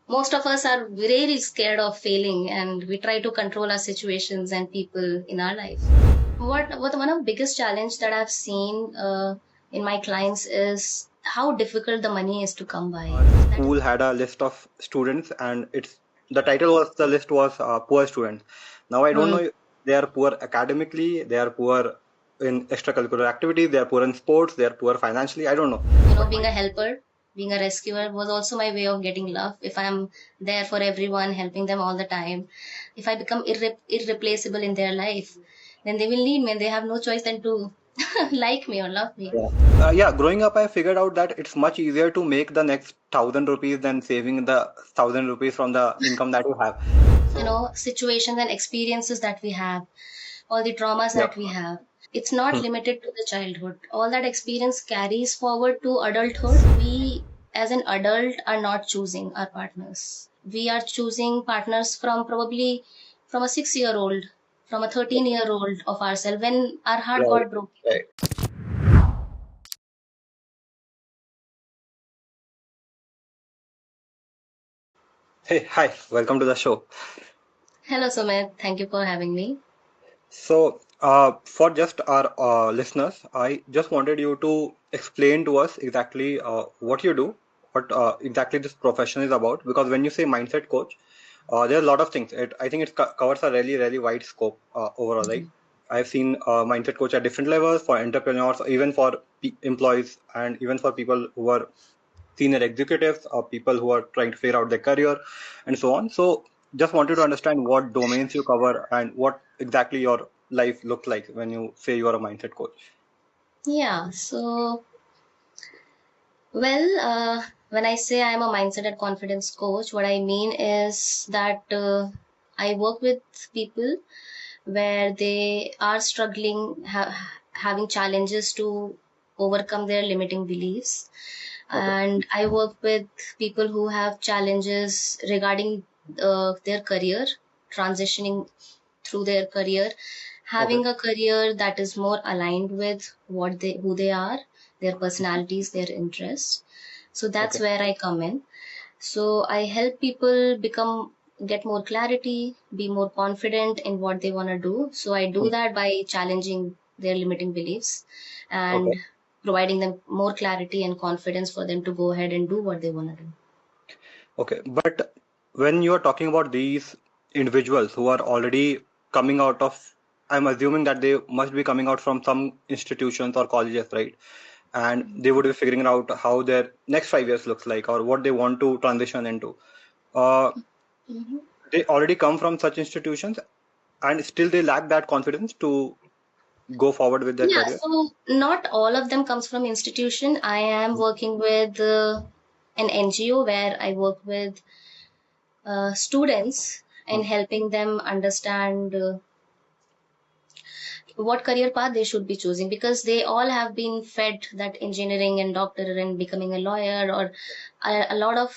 most of us are really scared of failing, and we try to control our situations and people in our life. What one of the biggest challenge that I've seen in my clients is how difficult the money is to come by. Our school had a list of students, and the title was the list was poor students. Now I don't know if they are poor academically, they are poor in extracurricular activities, they are poor in sports, they are poor financially. I don't know. Being a helper, being a rescuer was also my way of getting love. If I'm there for everyone, helping them all the time, if I become irreplaceable in their life, then they will need me and they have no choice than to like me or love me. Yeah, growing up, I figured out that it's much easier to make the next 1,000 rupees than saving the 1,000 rupees from the income that you have. Situations and experiences that we have, all the traumas Yeah. that we have, it's not limited to the childhood. All that experience carries forward to adulthood. We, as an adult, are not choosing our partners. We are choosing partners from probably from a 6-year-old, from a 13-year-old of ourselves when our heart Right, got broken. right. Hey, hi, welcome to the show. Hello, Sumit. Thank you for having me. So, for just our listeners, I just wanted you to explain to us exactly what you do, what exactly this profession is about. Because when you say mindset coach, there are a lot of things. I think it covers a really, really wide scope overall. Like I've seen mindset coach at different levels for entrepreneurs, even for employees, and even for people who are senior executives or people who are trying to figure out their career and so on. So just wanted to understand what domains you cover and what exactly your life looks like when you say you are a mindset coach. Yeah, so when I say I'm a mindset and confidence coach, what I mean is that I work with people where they are struggling, having challenges to overcome their limiting beliefs. Okay. And I work with people who have challenges regarding their career, transitioning through their career, Okay. having a career that is more aligned with who they are, their personalities, their interests. So that's Okay. where I come in. So I help people get more clarity, be more confident in what they want to do. So I do Hmm. that by challenging their limiting beliefs Okay. and providing them more clarity and confidence for them to go ahead and do what they want to do. Okay. But when you are talking about these individuals who are already coming out of, I'm assuming that they must be coming out from some institutions or colleges, right? And they would be figuring out how their next 5 years looks like or what they want to transition into. Uh, Mhm. they already come from such institutions and still they lack that confidence to go forward with their Yeah, career. so not all of them comes from institution. I am working with an NGO where I work with students and helping them understand what career path they should be choosing, because they all have been fed that engineering and doctor and becoming a lawyer, or a lot of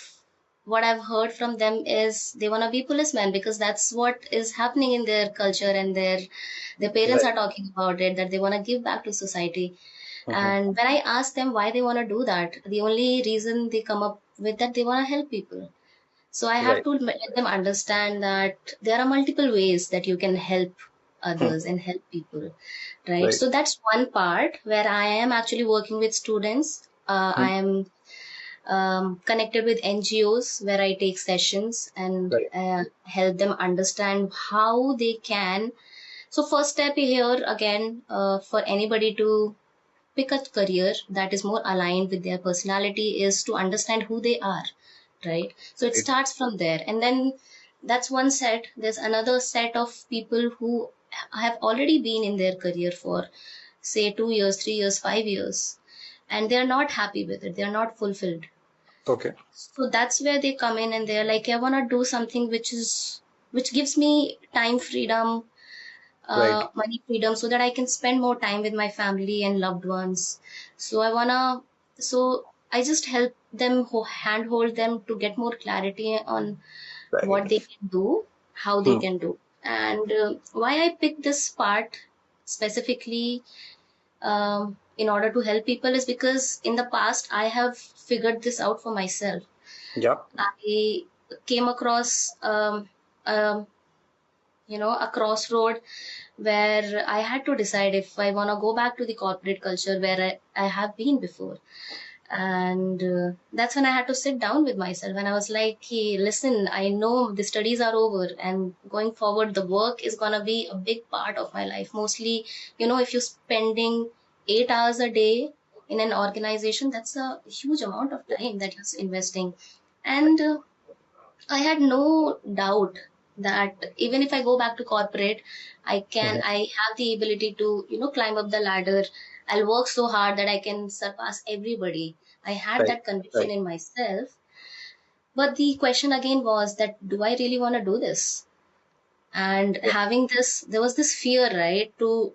what I've heard from them is they want to be policemen because that's what is happening in their culture, and their parents Right. are talking about it, that they want to give back to society. Mhm. And when I ask them why they want to do that, the only reason they come up with that they want to help people. So I have Right. to let them understand that there are multiple ways that you can help Hmm. others and help people, right? Right. So that's one part where I am actually working with students. Hmm. I am connected with NGOs where I take sessions and Right. help them understand how they can. So first step here again, for anybody to pick a career that is more aligned with their personality is to understand who they are, right? So it Right. starts from there, and then that's one set. There's another set of people who have already been in their career for say 2 years, 3 years, 5 years, and they're not happy with it, they're not fulfilled. Okay. So that's where they come in and they're like, I want to do something which gives me time freedom, Right. money freedom, so that I can spend more time with my family and loved ones. So I just help them, handhold them to get more clarity on what Right. they can do, how they Hmm. can do. And why I picked this part specifically in order to help people is because in the past I have figured this out for myself. Yeah. I came across um, a crossroad where I had to decide if I want to go back to the corporate culture where I have been before. And that's when I had to sit down with myself and I was like, hey, listen, I know the studies are over and going forward, the work is going to be a big part of my life. Mostly, if you're spending 8 hours a day in an organization, that's a huge amount of time that you're investing. And I had no doubt that even if I go back to corporate, Mhm. I have the ability to, climb up the ladder. I'll work so hard that I can surpass everybody. I had Right, that conviction right. in myself. But the question again was that, do I really want to do this? And Yeah, having this, there was this fear, right, to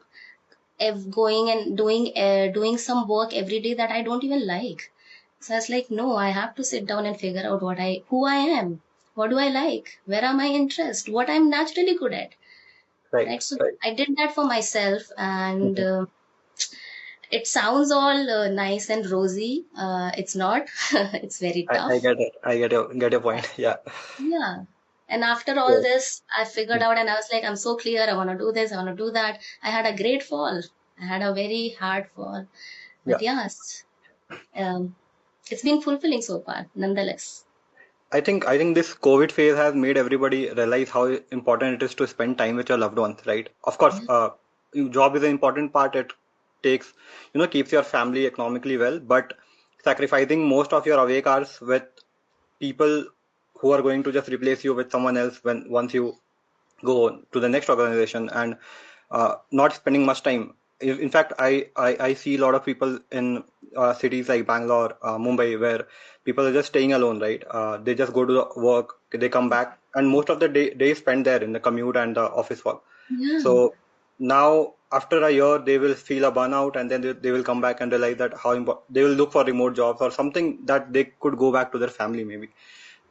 going and doing some work every day that I don't even like. So I was like, no, I have to sit down and figure out who I am. What do I like? Where are my interests? What I'm naturally good at, right, right? So right. I did that for myself, and Mhm. it sounds all nice and rosy. It's not. It's very I tough. get it. I get your point. Yeah. Yeah. And after all Yeah. this, I figured out, and I was like, I'm so clear. I want to do this. I want to do that. I had a great fall. I had a very hard fall, Yeah. but yes, um, it's been fulfilling so far, nonetheless. I think this COVID phase has made everybody realize how important it is to spend time with your loved ones, right? Of course, Yeah. job is an important part. It takes, keeps your family economically well, but sacrificing most of your awake hours with people who are going to just replace you with someone else when once you go to the next organization and not spending much time. In fact, I see a lot of people in cities like Bangalore, Mumbai, where people are just staying alone, right? They just go to the work, they come back, and most of the day spent there in the commute and the office work. Yeah. So now, after a year, they will feel a burnout, and then they will come back and realize that they will look for remote jobs or something that they could go back to their family, maybe,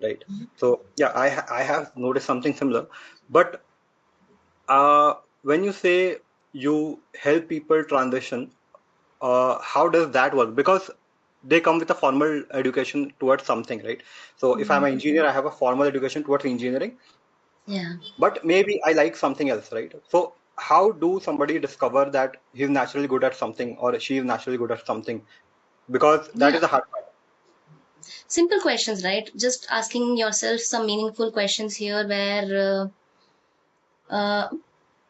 right? So yeah, I have noticed something similar, but when you say you help people transition, how does that work? Because they come with a formal education towards something, right? So if I'm Mm. an engineer, I have a formal education towards engineering, Yeah. but maybe I like something else, right? So how do somebody discover that he's naturally good at something or she is naturally good at something? Because that Yeah. is the hard part. Simple questions, right? Just asking yourself some meaningful questions here where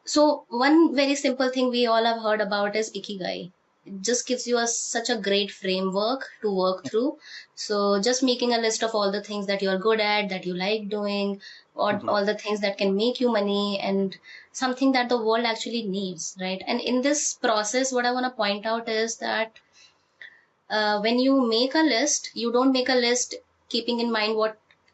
so one very simple thing we all have heard about is ikigai. It just gives you such a great framework to work through. So just making a list of all the things that you're good at, that you like doing, or Mhm. all the things that can make you money and something that the world actually needs, right? And in this process, what I want to point out is that when you make a list, you don't make a list keeping in mind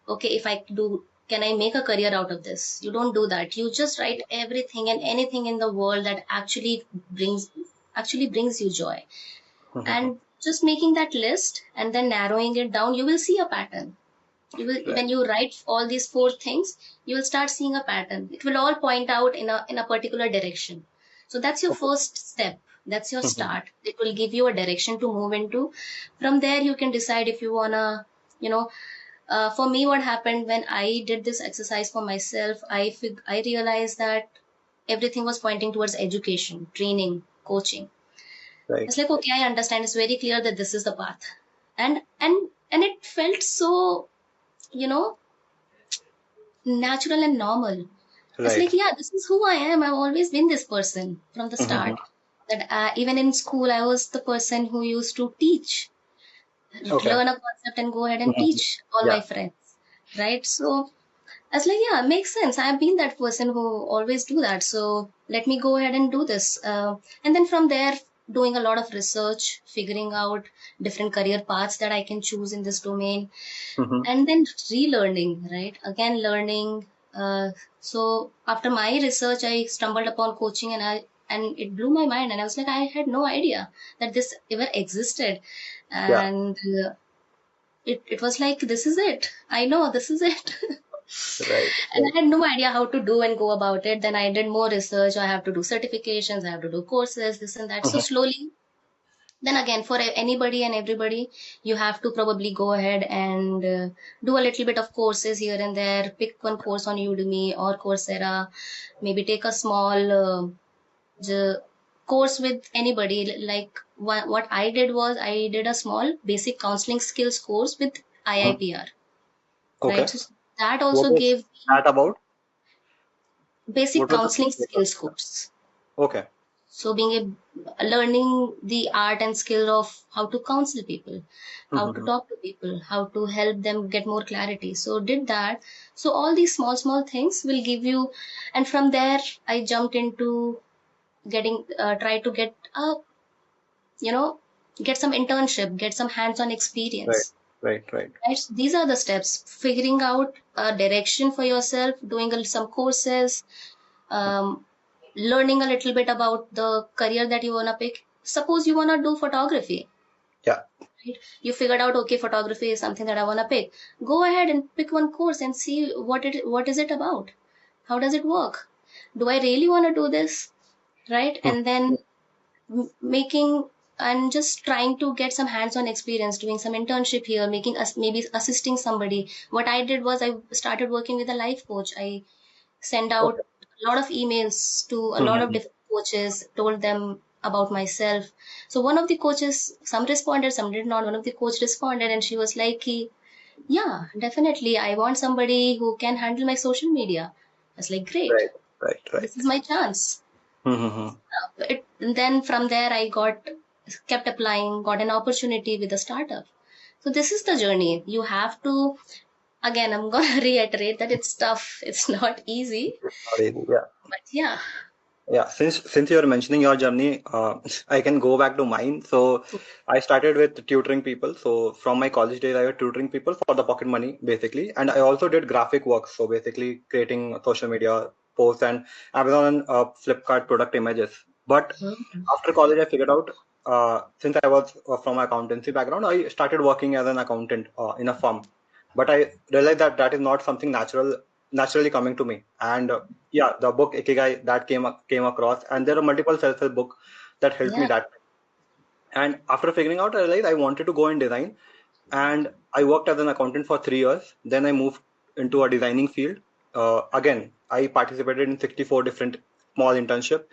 okay, if I do, can I make a career out of this? You don't do that. You just write everything and anything in the world that brings you joy. Mhm. And just making that list and then narrowing it down, you will see a pattern. Right. When you write all these four things, you will start seeing a pattern. It will all point out in a particular direction. So that's your Okay. first step. That's your Mhm. start. It will give you a direction to move into. From there, you can decide if you wanna, you know, for me, what happened when I did this exercise for myself, I realized that everything was pointing towards education, training, coaching. Right. It's like, okay, I understand. It's very clear that this is the path, and it felt so, you know natural and normal. It's Right. like, yeah, this is who I am. I've always been this person from the Mhm. start. That even in school, I was the person who used to teach, Okay. learn a concept, and go ahead and Mhm. teach all my Yeah. friends, right? So I was like, yeah, makes sense. I've been that person who always do that. So let me go ahead and do this. And then from there, doing a lot of research, figuring out different career paths that I can choose in this domain, Mhm. and then relearning, right? Again, learning. So after my research, I stumbled upon coaching, and it blew my mind. And I was like, I had no idea that this ever existed, Yeah. and it was like, this is it. I know this is it. Right. And Right. I had no idea how to do and go about it. Then I did more research. I have to do certifications. I have to do courses, this and that. So Mhm. slowly, Then again, for anybody and everybody, you have to probably go ahead and do a little bit of courses here and there. Pick one course on Udemy or Coursera. Maybe take a small course with anybody. Like what I did was I did a small basic counseling skills course with Hmm. IIPR, right? Okay. So that What also is gave me that about? basic What was the counseling topic of skills that? course. Okay. So being learning the art and skill of how to counsel people, how to Mhm. talk to people, how to help them get more clarity. So did that. So all these small things will give you, and from there I jumped into getting, try to get a, you know, get some internship, get some hands-on Right. experience. Right. Right. Right? So these are the steps: figuring out a direction for yourself, doing some courses, um, learning a little bit about the career that you want to pick. Suppose you want to do photography, Yeah. right? You figured out, okay, photography is something that I want to pick. Go ahead and pick one course and see what is it about? How does it work? Do I really want to do this? Right? Hmm. And then making and just trying to get some hands-on experience, doing some internship here, making us maybe assisting somebody. What I did was I started working with a life coach. I sent out Okay. a lot of emails to a lot of Mhm. different coaches, told them about myself. So one of the coaches, some responded, some did not. One of the coach responded and she was like, yeah, definitely. I want somebody who can handle my social media. I was like, great, Right. Right. Right. this is my chance. Mhm. Then from there, I kept applying, got an opportunity with a startup. So this is the journey. You have to, again, I'm going to reiterate that it's tough. It's not easy, Not easy. Yeah. but yeah. Yeah, since you're mentioning your journey, I can go back to mine. So I started with tutoring people. So from my college days, I was tutoring people for the pocket money, basically. And I also did graphic work. So basically creating social media posts and Amazon and Flipkart product images. But Mhm. after college, I figured out, since I was from accountancy background, I started working as an accountant in a firm. But I realized that that is not something naturally coming to me. And yeah, the book Ikigai that came across, and there are multiple self-help book that helped me Yeah, that. And after figuring out, I realized I wanted to go in design, and I worked as an accountant for 3 years. Then I moved into a designing field. Again, I participated in 64 different small internship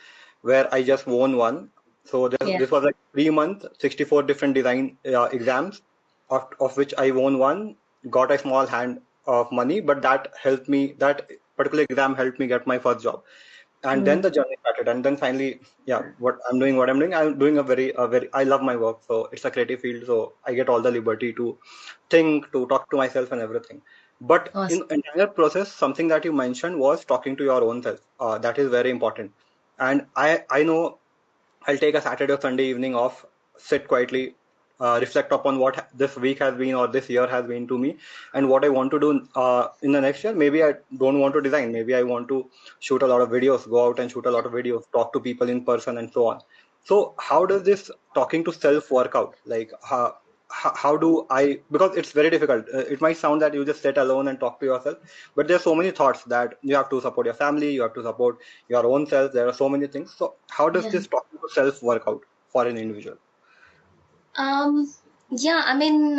where I just won one. So yeah. this was like 3 months, 64 different design exams, of which I won one, got a small hand of money, but that helped me. That particular exam helped me get my first job, and then Mm. the journey started. And then finally, yeah, what I'm doing a very I love my work, so it's a creative field, so I get all the liberty to think, to talk to myself and everything. But in Awesome. entire process, something that you mentioned was talking to your own self. That is very important. And I know I'll take a Saturday or Sunday evening off, sit quietly, reflect upon what this week has been or this year has been to me, and what I want to do in the next year. Maybe I don't want to design. Maybe I want to shoot a lot of videos, go out and shoot a lot of videos, talk to people in person, and so on. So, how does this talking to self work out? Like, how do I? Because it's very difficult. It might sound that you just sit alone and talk to yourself, but there's so many thoughts that you have to support your family, you have to support your own self. There are so many things. So how does Yeah. this talking to self work out for an individual? Yeah, I mean,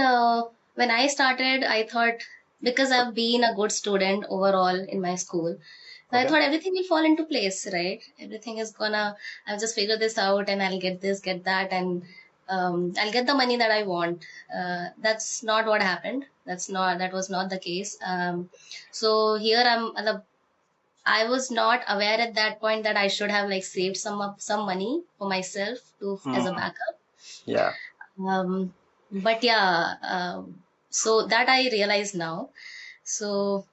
when I started, I thought, because I've been a good student overall in my school, so I Okay. thought everything will fall into place, right? Everything is gonna, I'll just figure this out and I'll get this, get that, and I'll get the money that I want. That's not what happened. That was not the case. So here I was not aware at that point that I should have like saved some money for myself to Hmm. as a backup. Yeah. Um, but yeah, so that I realize now. So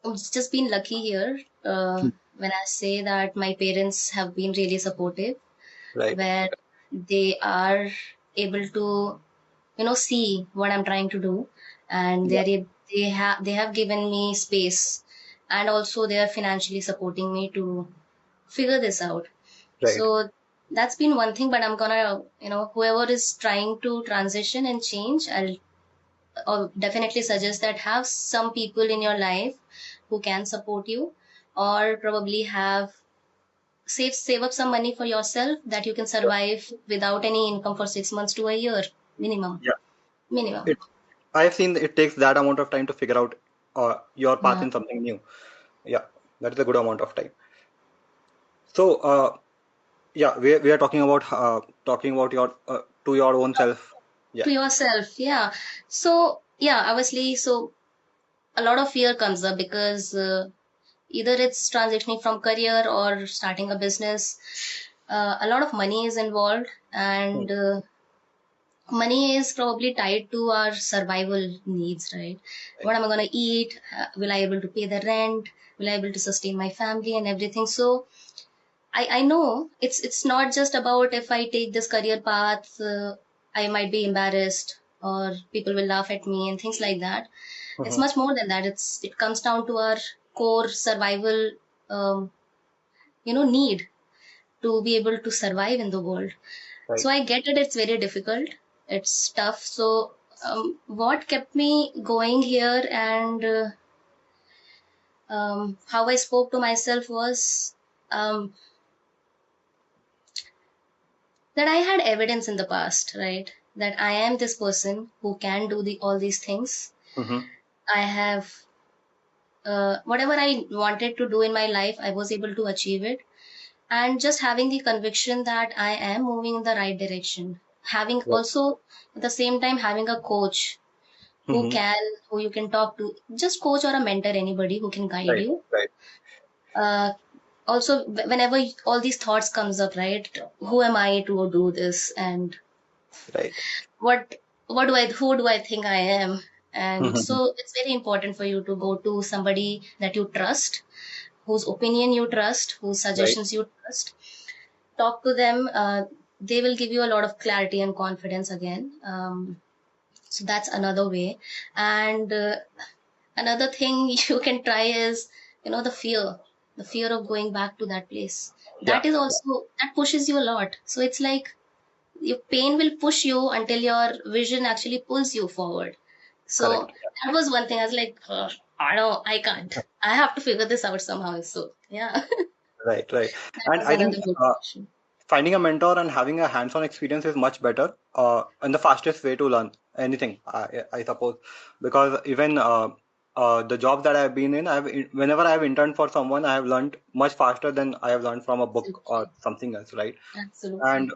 I've just been lucky here. When I say that my parents have been really supportive, Right. where they are able to, see what I'm trying to do, and Yeah. they have given me space, and also they are financially supporting me to figure this out. Right. So that's been one thing, but I'm gonna, whoever is trying to transition and change, I'll definitely suggest that have some people in your life who can support you, or probably have save up some money for yourself that you can survive without any income for 6 months to a year minimum. Yeah. Minimum. It, I've seen it takes that amount of time to figure out your path Yeah. in something new. Yeah, that is a good amount of time. So, yeah, we are talking about your to your own self. Yeah. To yourself, yeah. So yeah, obviously, so a lot of fear comes up because either it's transitioning from career or starting a business. A lot of money is involved, Hmm. and money is probably tied to our survival needs, right? Right. What am I going to eat? Will I able to pay the rent? Will I able to sustain my family and everything? So I know it's not just about if I take this career path, I might be embarrassed or people will laugh at me and things like that. It's Mhm. much more than that. It comes down to our core survival, um, need to be able to survive in the world. So Right. I get it. It's very difficult. It's tough. So what kept me going here and how I spoke to myself was um, that I had evidence in the past, right? That I am this person who can do all these things. Mm-hmm. I have whatever I wanted to do in my life, I was able to achieve it. And just having the conviction that I am moving in the right direction. Having Right. also at the same time having a coach Mm-hmm. who you can talk to, just coach or a mentor, anybody who can guide Right. you. Right. Uh, Also, whenever all these thoughts comes up, right? Who am I to do this? And Right. what who do I think I am? And Mm-hmm. so it's very important for you to go to somebody that you trust, whose opinion you trust, whose Right. suggestions you trust. Talk to them. They will give you a lot of clarity and confidence again. So that's another way. And another thing you can try is, the fear of going back to that place. Yeah. That is also, that pushes you a lot. So it's like your pain will push you until your vision actually pulls you forward. So Correct. that was one thing. I was like, "Ugh, I can't. I have to figure this out somehow." So yeah, Right. Right. that And was I think another good question. finding a mentor and having a hands-on experience is much better and the fastest way to learn anything, I suppose, because even the job that I've been in, whenever I've interned for someone, I have learned much faster than I have learned from a book or Absolutely. something else, right? And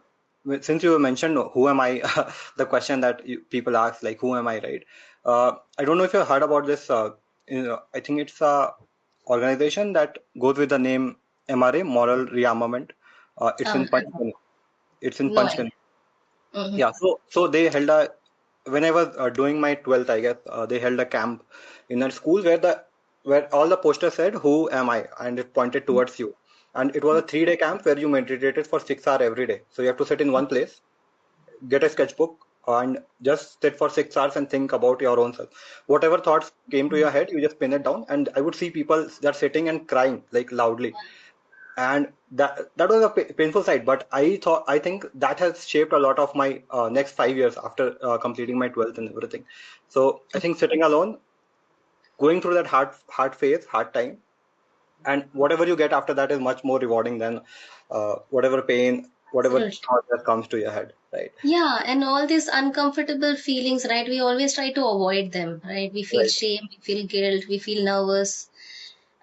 Absolutely. since you mentioned who am I, the question that people ask, like who am I, right? I don't know if you heard about this. I think it's a organization that goes with the name MRA, Moral Rearmament. It's in I Panchgani. It's in no idea. Panchgani. Hmm. Yeah. So they held a when I was doing my 12th, I guess they held a camp in a school where all the posters said "Who am I?" and it pointed towards you. And it was a 3-day camp where you meditated for 6 hours every day. So you have to sit in one place, get a sketchbook, and just sit for 6 hours and think about your own self. Whatever thoughts came to your head, you just pin it down. And I would see people that sitting and crying like loudly, and that was a painful sight. But I think that has shaped a lot of my next 5 years after completing my 12th and everything. So I think sitting alone, going through that hard phase, hard time, and whatever you get after that is much more rewarding than whatever pain, whatever Absolutely. thought that comes to your head, right? Yeah, and all these uncomfortable feelings, right? We always try to avoid them, right? We feel Right. shame, we feel guilt, we feel nervous.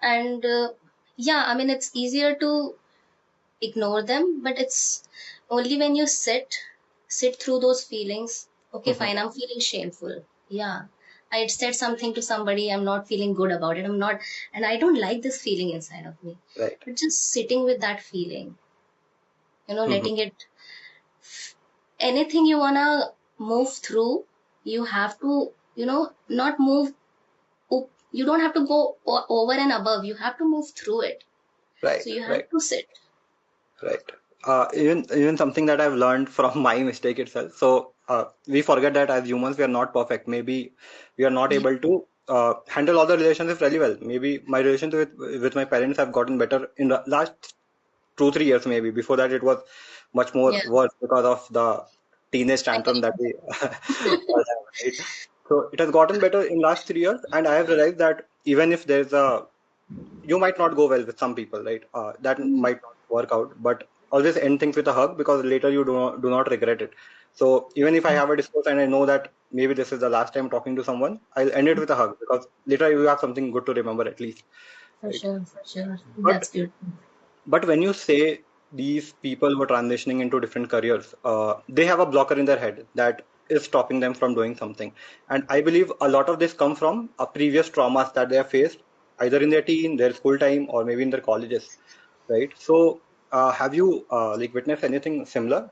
And yeah, I mean, it's easier to ignore them, but it's only when you sit through those feelings. Okay, Mhm. fine, I'm feeling shameful. Yeah. I said something to somebody, I'm not feeling good about it. I'm not, and I don't like this feeling inside of me. Right. But just sitting with that feeling, Mhm. letting it, anything you wanna move through, you have to, not move up. You don't have to go over and above. You have to move through it. So Right. you have Right. to sit. Right. Even something that I've learned from my mistake itself. So we forget that as humans we are not perfect. Maybe we are not Yeah. able to handle all the relationships really well. Maybe my relationship with my parents have gotten better in the last 2-3 years. Maybe before that it was much more Yeah. worse because of the teenage I can tantrum that we imagine. all have, right? So it has gotten better in last 3 years, and I have realized that even if there's a you might not go well with some people, right? That Mm, might not work out, but always end things with a hug because later you do not regret it. So even if I have a discourse and I know that maybe this is the last time talking to someone, I'll end it with a hug because later you have something good to remember at least, For right? sure, for sure. But That's beautiful. when you say these people who are transitioning into different careers, they have a blocker in their head that is stopping them from doing something. And I believe a lot of this comes from a previous traumas that they have faced, either in their teen, their school time, or maybe in their colleges, right? So, have you like witnessed anything similar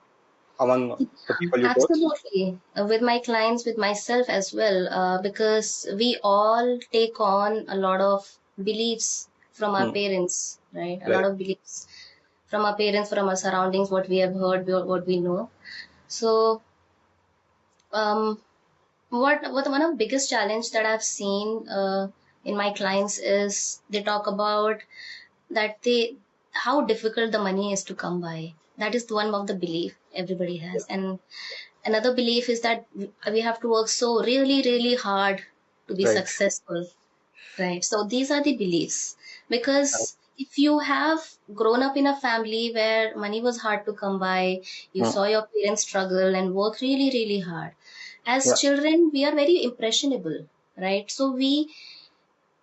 among the people you coach? Absolutely. With my clients, with myself as well, because we all take on a lot of beliefs from our Hmm. parents, right? A lot Right. of beliefs from our parents, from our surroundings, what we have heard, what we know. So, um, what one of the biggest challenge that I've seen in my clients is they talk about that they how difficult the money is to come by. That is one of the belief everybody has, and another belief is that we have to work so really really hard to be Right. successful, right? So these are the beliefs, Right. because if you have grown up in a family where money was hard to come by, you Hmm. saw your parents struggle and work really really hard. As Yeah. children we are very impressionable, right? So we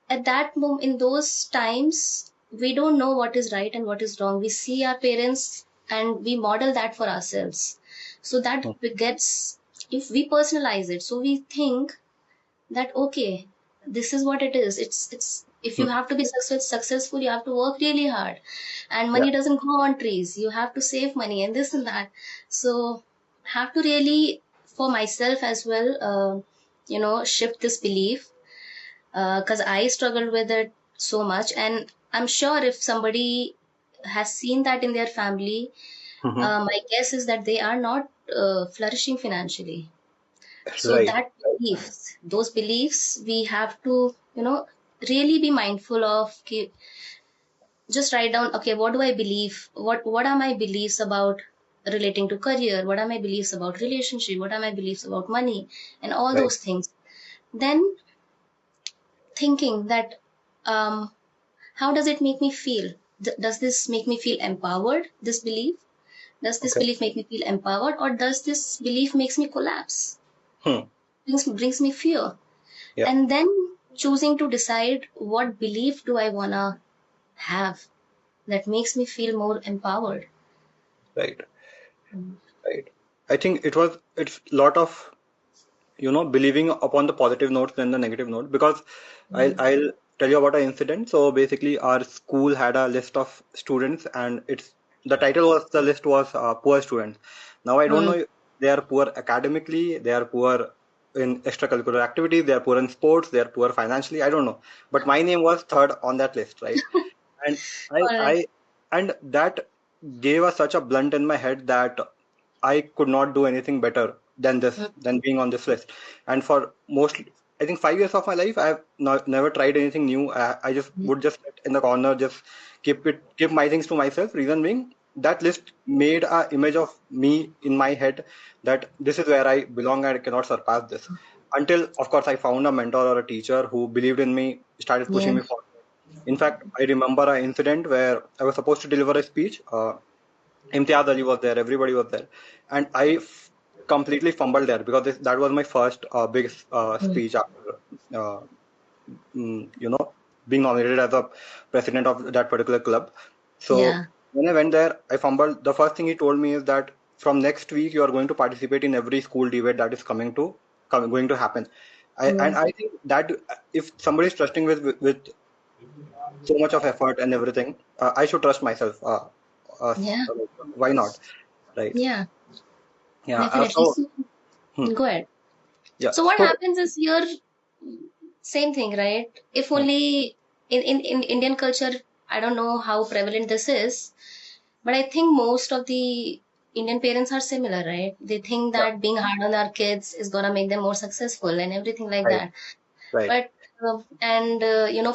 at that moment, in those times, we don't know what is right and what is wrong. We see our parents and we model that for ourselves. So that Hmm. gets, if we personalize it, so we think that, okay, this is what it is. It's, if you Hmm. have to be successful, you have to work really hard, and Yeah. money doesn't grow on trees. You have to save money and this and that. So, have to really, for myself as well, shift this belief, because I struggled with it so much. And I'm sure if somebody has seen that in their family, Hmm. my guess is that they are not flourishing financially. So Right. that beliefs, those beliefs, we have to, really be mindful of. Just write down, okay, what do I believe? What are my beliefs about relating to career? What are my beliefs about relationship? What are my beliefs about money? And all Right. those things. Then thinking that, um, how does it make me feel? Does this make me feel empowered? This belief? Does this Okay. belief make me feel empowered, or does this belief makes me collapse? Hmm. Brings me fear. Yeah. And then choosing to decide what belief do I wanna have that makes me feel more empowered. Right. Mm. Right. I think it's lot of believing upon the positive notes than the negative note because I'll tell you about an incident. So basically our school had a list of students and it's the title was the list was poor students. Now I don't know Mm. if they are poor academically, they are poor in extracurricular activities, they are poor in sports, they are poor financially, I don't know. But my name was third on that list, right? And I All right. I and that gave us such a blunt in my head that I could not do anything better than this, Mm. than being on this list. And for most, I think 5 years of my life, I have never tried anything new. I just Mm. would just sit in the corner, just keep my things to myself. Reason being, that list made a image of me in my head that this is where I belong and I cannot surpass this. Until, of course, I found a mentor or a teacher who believed in me, started pushing Yeah. me forward. In fact, I remember an incident where I was supposed to deliver a speech. Imtiaz Ali was there, everybody was there, and completely fumbled there because that was my first big Mm. speech after uh, being nominated as a president of that particular club. So Yeah. when I went there, I fumbled. The first thing he told me is that from next week you are going to participate in every school debate that is going to happen. And Mm. I think that if somebody is trusting with so much of effort and everything, I should trust myself. Yeah. Why not? Right. Yeah. Yeah. Definitely. So, So, hmm, go ahead. yeah. So what So, happens is here, same thing, right? If hmm, only in Indian culture, I don't know how prevalent this is, but I think most of the Indian parents are similar, right? They think yeah. that being hard on our kids is gonna make them more successful and everything like Right. that. Right. But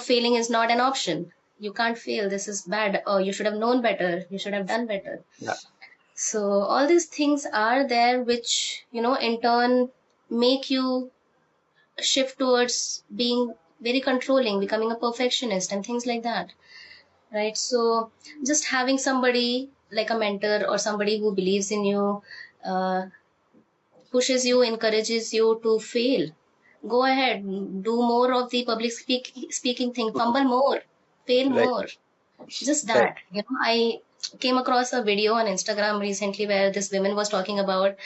failing is not an option. You can't fail. This is bad. Oh, you should have known better. You should have done better. Yeah. So all these things are there, which in turn make you shift towards being very controlling, becoming a perfectionist, and things like that. right? So just having somebody like a mentor or somebody who believes in you, uh, pushes you, encourages you to fail. Go ahead, do more of the public speaking thing, fumble more, fail Right, more. Just right, that, I came across a video on Instagram recently where this woman was talking about,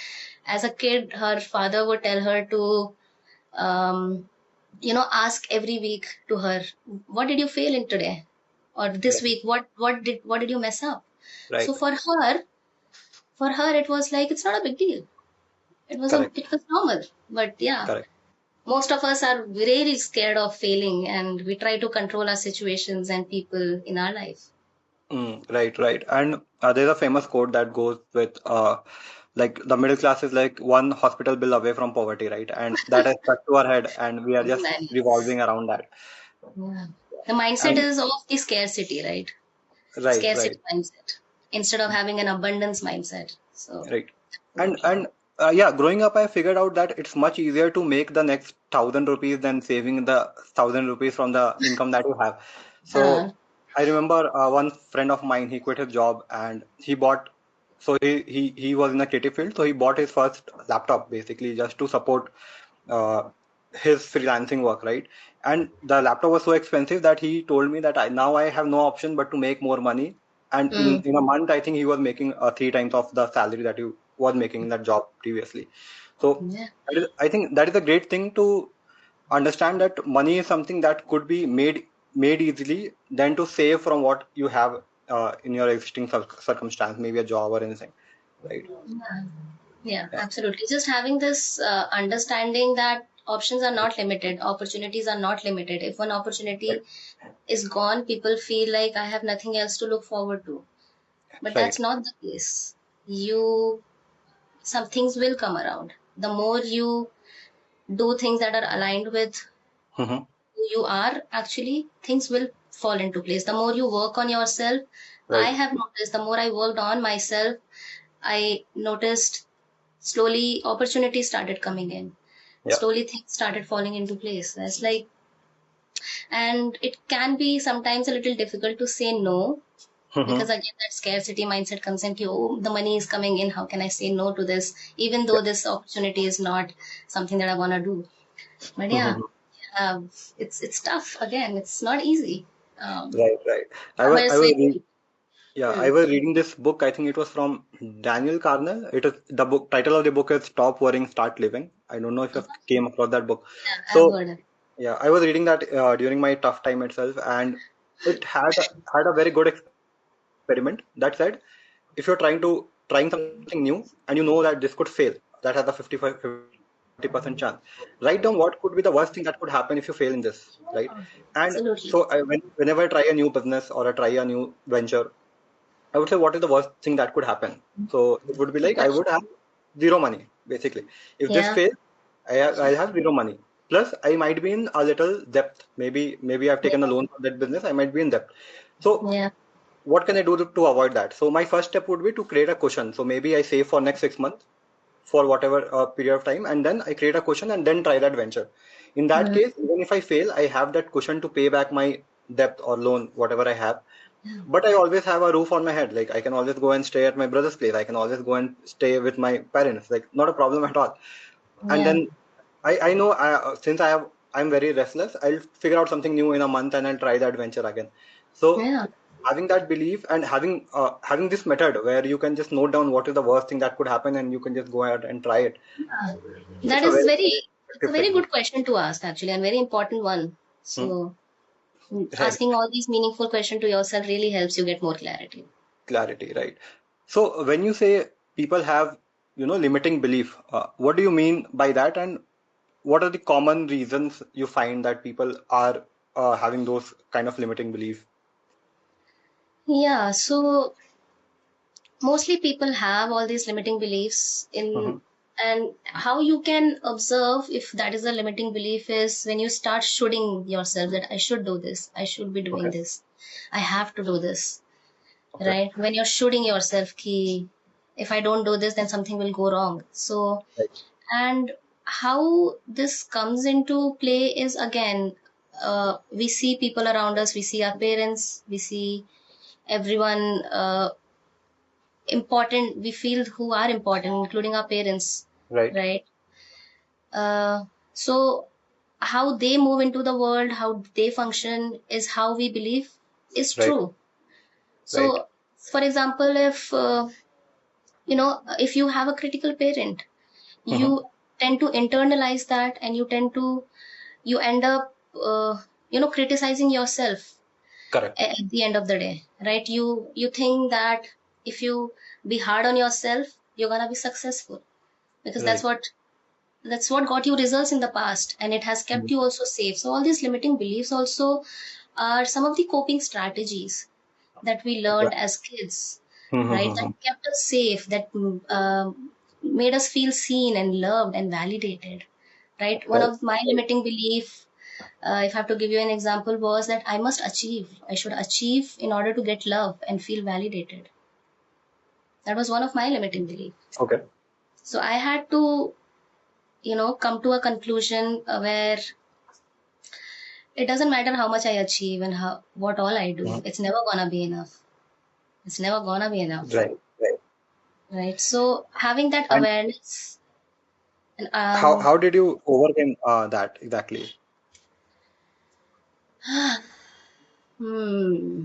as a kid, her father would tell her to, um, ask every week to her, what did you fail in today? Or this right, week, what did you mess up? right. So for her, it was like, it's not a big deal. Correct, It was normal. But yeah, correct. most of us are very scared of failing, and we try to control our situations and people in our life. Right, right. And there's a famous quote that goes with like the middle class is like one hospital bill away from poverty, right? And that has stuck to our head, and we are just Nice. revolving around that. Yeah. The mindset And is of the scarcity, right? right, Scarcity right, mindset instead of having an abundance mindset. So, right. And yeah, growing up, I figured out that it's much easier to make the next 1,000 rupees than saving the 1,000 rupees from the income that you have. So uh, I remember one friend of mine, he quit his job and he bought, so he was in a creative field, so he bought his first laptop basically just to support uh, his freelancing work, right? And the laptop was so expensive that he told me that now I have no option but to make more money. And mm, in a month, I think he was making three times of the salary that he was making in that job previously. So yeah, I think that is a great thing to understand that money is something that could be made easily than to save from what you have in your existing circumstance, maybe a job or anything, right? yeah, yeah, Yeah, absolutely. Just having this understanding that options are not limited, opportunities are not limited. If one right, opportunity is gone, people feel like I have nothing else to look forward to. But right. that's not the case. You Some things will come around. The more you do things that are aligned with Hmm. who you are, actually, things will fall into place. The more you work on yourself, I Right. have noticed the more I worked on myself, I noticed slowly opportunities started coming in. Yeah. Slowly things started falling into place. It's like, and it can be sometimes a little difficult to say no, because Hmm. again that scarcity mindset comes in. Oh, the money is coming in, how can I say no to this, even Yeah. though this opportunity is not something that I want to do? But yeah, Hmm. it's tough. Again, it's not easy. Right, right. I Others was say, yeah, hmm, I was reading this book. I think it was from Daniel Carnell. It is the book title of the book is Stop Worrying, Start Living. I don't know if you came across that book. yeah, I've So heard it. yeah, I was reading that during my tough time itself, and it had a very good experiment that said if you're trying something new and you know that this could fail, that has a 50% chance. Write down what could be the worst thing that could happen if you fail in this, right? And so Absolutely. whenever I try a new business or I try a new venture, I would say, what is the worst thing that could happen? So it would be like I would have zero money, basically. If this Yeah, fails, I'll have zero money. Plus, I might be in a little debt. Maybe I've taken a yeah, loan for that business. I might be in debt. So yeah, what can I do to avoid that? So my first step would be to create a cushion. So maybe I save for next 6 months for whatever period of time, and then I create a cushion and then try that venture. In that mm, case, even if I fail, I have that cushion to pay back my debt or loan, whatever I have. But I always have a roof on my head. Like I can always go and stay at my brother's place. I can always go and stay with my parents. Like not a problem at all. And yeah, then I know since I'm very restless, I'll figure out something new in a month and I'll try that venture again. So yeah. having that belief and having this method where you can just note down what is the worst thing that could happen and you can just go ahead and try it. Yeah. It's That a is very, very, very it's a effective very technique. good question to ask, actually, and very important one. Hmm? So, Right. asking all these meaningful questions to yourself really helps you get more clarity. Clarity, right. So when you say people have, limiting belief, what do you mean by that? And what are the common reasons you find that people are having those kind of limiting belief? Yeah, so mostly people have all these limiting beliefs Hmm. in, and how you can observe if that is a limiting belief is when you start shoulding yourself that I should do this, I should be doing Okay. this, I have to do this, Okay. right? When you're shooting yourself ki, if I don't do this then something will go wrong. And how this comes into play is, again, we see people around us, we see our parents, we see everyone important, we feel who are important, including our parents, Right. right? Uh, so how they move into the world, how they function is how we believe is Right. true. Right. So, for example, if if you have a critical parent, Mm-hmm. you tend to internalize that, and you end up criticizing yourself Correct. at the end of the day, right? You think that if you be hard on yourself, you're gonna be successful, because Right. that's what got you results in the past, and it has kept Mhm. you also safe. So all these limiting beliefs also are some of the coping strategies that we Yeah. learned as kids, right? That Mm-hmm. kept us safe, that made us feel seen and loved and validated, right? One Right. of my limiting belief, if I have to give you an example, was that I must achieve. I should achieve in order to get love and feel validated. That was one of my limiting beliefs. Okay. So I had to, come to a conclusion where it doesn't matter how much I achieve and how what all I do. Mhm. It's never gonna be enough. It's never gonna be enough, Right. Right. right? So having that And awareness, and how did you overcome that exactly? hmm,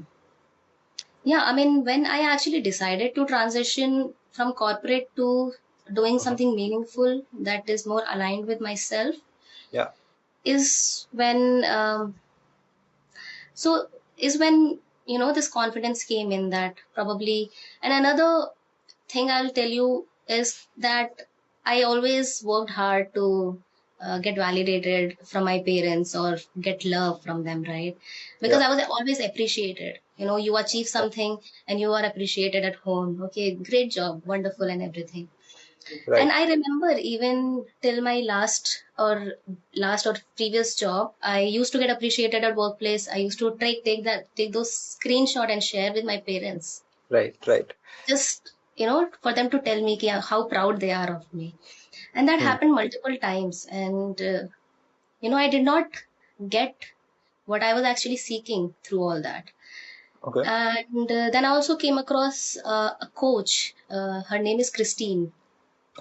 yeah, I mean, when I actually decided to transition from corporate to doing Uh-huh. something meaningful that is more aligned with myself, Yeah. is when so is when this confidence came in, that probably. And another thing I'll tell you is that I always worked hard to get validated from my parents or get love from them, right? Because Yeah. I was always appreciated. You achieve something and you are appreciated at home. Okay, great job, wonderful, and everything. And Right. I remember even till my last or previous job, I used to get appreciated at workplace. I used to take those screenshot and share with my parents, Right. Right. just for them to tell me how proud they are of me. And that Hmm. happened multiple times, and I did not get what I was actually seeking through all that. Okay. And then I also came across a coach. Her name is Christine,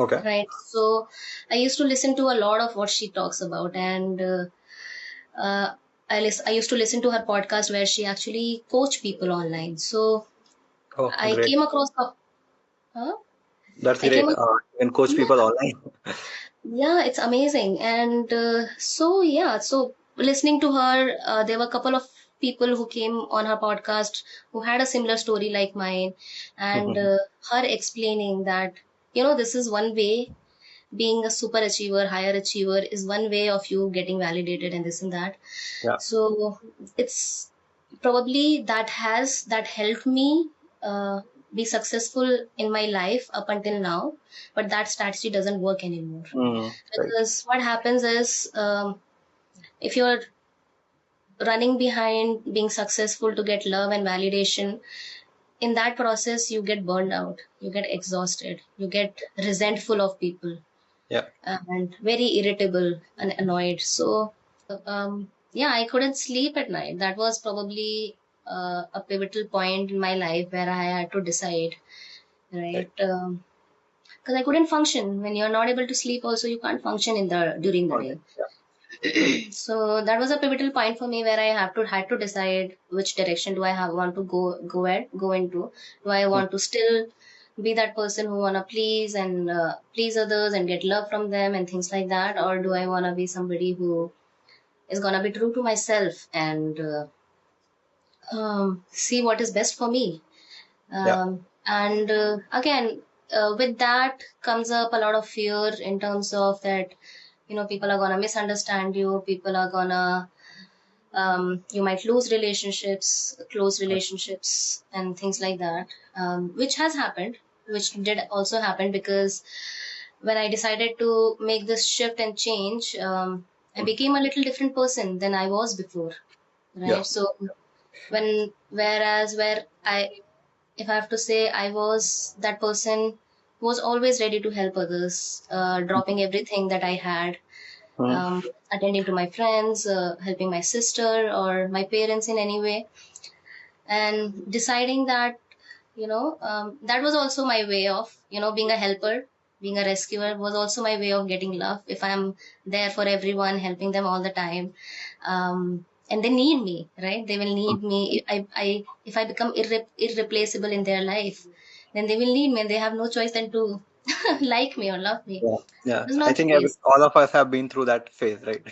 Okay. right? So I used to listen to a lot of what she talks about, and uh, I used to listen to her podcast where she actually coach people online. So Oh, I great. came across huh? That's I came great. across You can coach people Yeah, online. yeah, it's amazing. And so listening to her, there were a couple of people who came on her podcast who had a similar story like mine, and Mhm. her explaining that, this is one way. Being a super achiever, higher achiever is one way of you getting validated and this and that. Yeah. So it's probably that helped me uh, be successful in my life up until now. But that strategy doesn't work anymore, Mm. Right. because what happens is, if you're running behind being successful to get love and validation, in that process you get burned out, you get exhausted, you get resentful of people, Yeah. and very irritable and annoyed. So, yeah, I couldn't sleep at night. That was probably a pivotal point in my life where I had to decide, Right. right? Because I couldn't function. When you're not able to sleep, also you can't function during the Okay. day. Yeah. So that was a pivotal point for me, where I had to decide which direction do I have want to go into. Do I Mm. want to still be that person who wanna please and please others and get love from them and things like that, or do I wanna be somebody who is gonna be true to myself and see what is best for me? Yeah. And again, with that comes up a lot of fear in terms of that, people are gonna misunderstand you, people are gonna you might lose relationships, close relationships, and things like that, which has happened, which did also happen, because when I decided to make this shift and change, I Mm. became a little different person than I was before, Yeah. right? So where if I have to say, I was that person who was always ready to help others, dropping everything that I had, Hmm. attending to my friends, helping my sister or my parents in any way, and deciding that, that was also my way of, being a helper, being a rescuer was also my way of getting love. If I'm there for everyone, helping them all the time, and they need me, right? They will need me. If I become irreplaceable in their life, then they will need me, and they have no choice than to like me or love me. Yeah. So Yeah. it was I not think choice. all of us have been through that phase, right?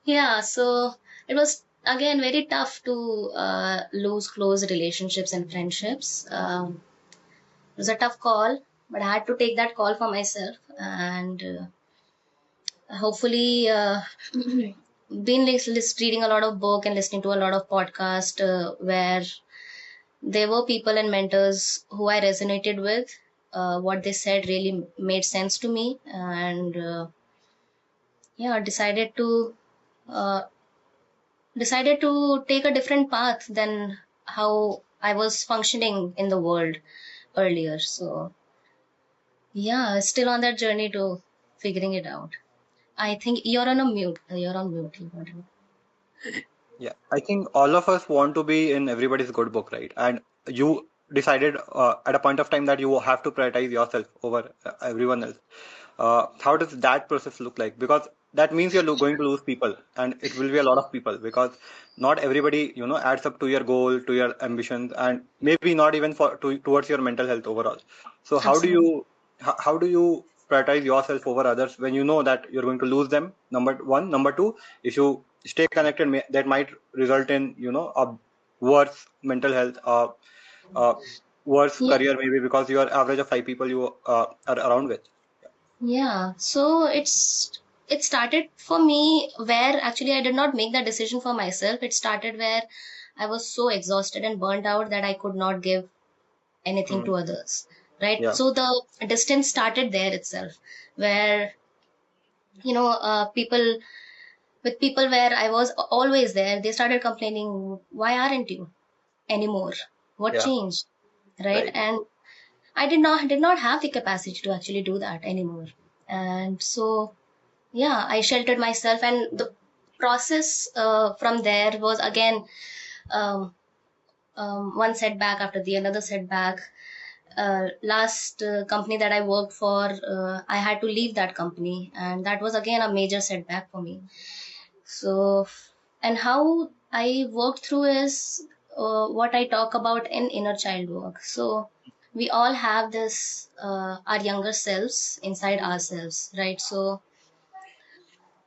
Yeah, so it was again very tough to lose close relationships and friendships. It was a tough call, but I had to take that call for myself, and hopefully, been reading a lot of book and listening to a lot of podcast where there were people and mentors who I resonated with. What they said really made sense to me, and yeah, uh, decided to take a different path than how I was functioning in the world earlier. So yeah, still on that journey to figuring it out. I think you're on a mute. You're on mute. Yeah, I think all of us want to be in everybody's good book, right? And you decided at a point of time that you have to prioritize yourself over everyone else. How does that process look like? Because that means you're going to lose people, and it will be a lot of people because not everybody, adds up to your goal, to your ambitions, and maybe not even towards your mental health overall. So Absolutely. how do you prioritize yourself over others when you know that you're going to lose them? Number one, number two, if you stay connected, that might result in a worse mental health, uh, worse Yeah. career maybe because you are average of five people you are around with. Yeah. So it started for me where actually I did not make that decision for myself. It started where I was so exhausted and burnt out that I could not give anything Hmm. to others. Right. Yeah. So the distance started there itself, where people with people where I was always there, they started complaining, why aren't you anymore? What Yeah. changed? Right. Right. And I did not have the capacity to actually do that anymore. And so yeah, I sheltered myself, and the process from there was again um, one setback after the another setback. Last company that I worked for, I had to leave that company, and that was again a major setback for me. So, and how I worked through is what I talk about in inner child work. So, we all have this, our younger selves inside ourselves, right? So,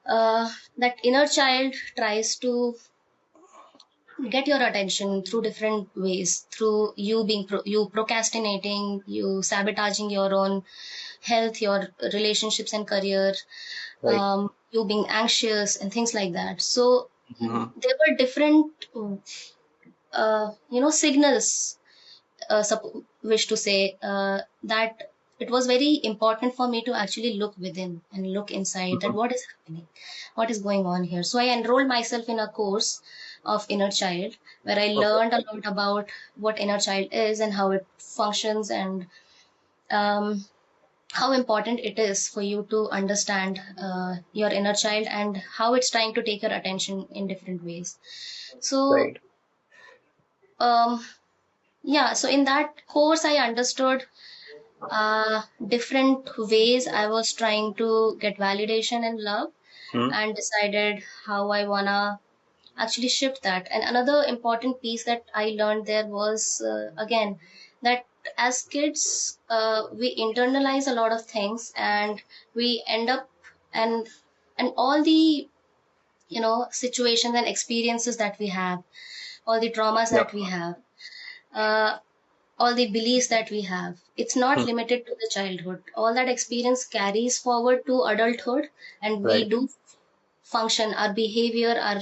that inner child tries to get your attention through different ways, through you you procrastinating, you sabotaging your own health, your relationships and career, Right. you being anxious and things like that. So Hmm. there were different signals, wish to say, that it was very important for me to actually look within and look inside, that what is happening, what is going on here. So I enrolled myself in a course of inner child, where I Okay. learned a lot about what inner child is and how it functions, and um, how important it is for you to understand your inner child and how it's trying to take your attention in different ways. So Right. um, yeah, so in that course I understood different ways I was trying to get validation and love, Hmm. and decided how I wanna actually shift that. And another important piece that I learned there was, again, that as kids, we internalize a lot of things, and we end up, and all the situations and experiences that we have, all the traumas Yeah. that we have, uh, all the beliefs that we have, it's not Hmm. limited to the childhood. All that experience carries forward to adulthood, and we Right. do function, our behavior, our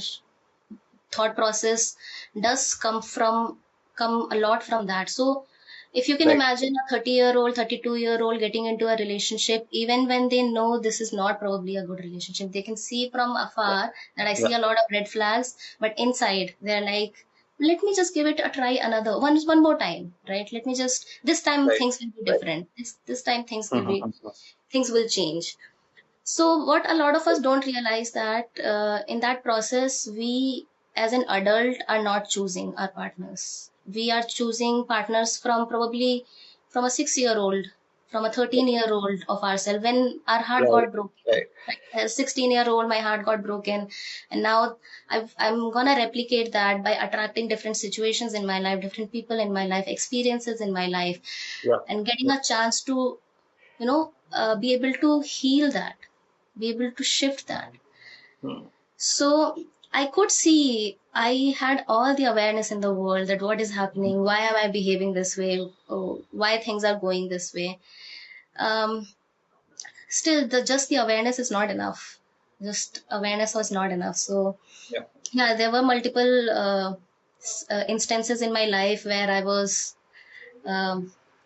thought process does come a lot from that. So if you can Right. imagine a 30-year-old, 32-year-old getting into a relationship, even when they know this is not probably a good relationship, they can see from afar that I Yeah. see a lot of red flags, but inside they're like, let me just give it a try, another one more time, right? Let me just, this time Right. things will be Right. different. This time things will be, Mhm. things will change. So what a lot of us don't realize that in that process, we as an adult are not choosing our partners. We are choosing partners from probably from a 6-year-old, from a 13-year-old of ourselves when our heart Right, got broken. right. Like as 16-year-old, my heart got broken, and now I'm gonna replicate that by attracting different situations in my life, different people in my life, experiences in my life, Yeah. and getting a chance to be able to heal that, be able to shift that. Hmm. So I could see I had all the awareness in the world that what is happening, why am I behaving this way, why things are going this way. Um, Still, just the awareness is not enough. Just awareness was not enough. So Yeah. yeah, there were multiple instances in my life where I was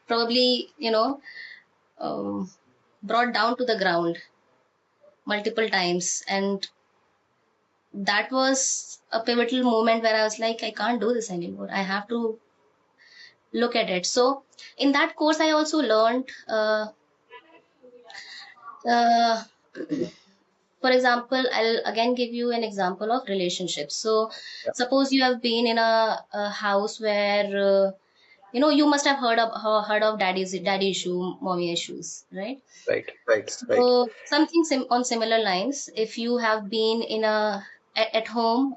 probably um, brought down to the ground multiple times, and that was a pivotal moment where I was like, I can't do this anymore. I have to look at it. So in that course, I also learned, uh, for example, I'll again give you an example of relationships. So Yeah. suppose you have been in a house where, you must have heard of daddy issue, mommy issues, right? Right, right, right, So something on similar lines. If you have been at home,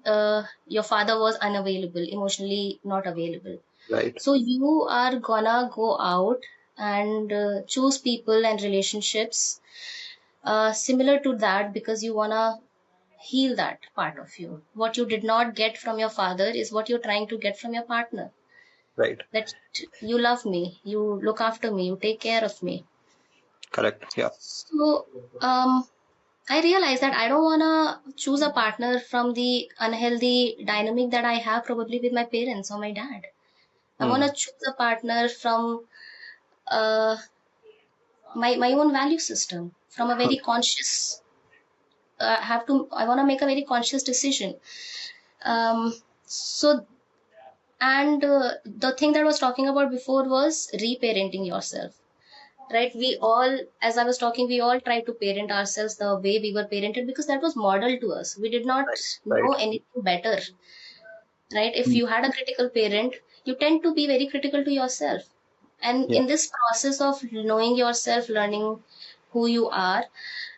your father was unavailable, emotionally not available. right. So you are gonna go out and choose people and relationships similar to that because you wanna heal that part of you. What you did not get from your father is what you're trying to get from your partner. Right. That you love me, you look after me, you take care of me. Correct. Yeah. So I realized that I don't want to choose a partner from the unhealthy dynamic that I have probably with my parents or my dad. I want Hmm. to choose a partner from uh, my own value system, from a very conscious. I want to make a very conscious decision. Um, so, and the thing that I was talking about before was reparenting yourself. Right, we all, as I was talking, we all try to parent ourselves the way we were parented because that was modeled to us. We did not Right, know right. anything better. Right, if Hmm. you had a critical parent, you tend to be very critical to yourself, and Yeah. in this process of knowing yourself, learning who you are,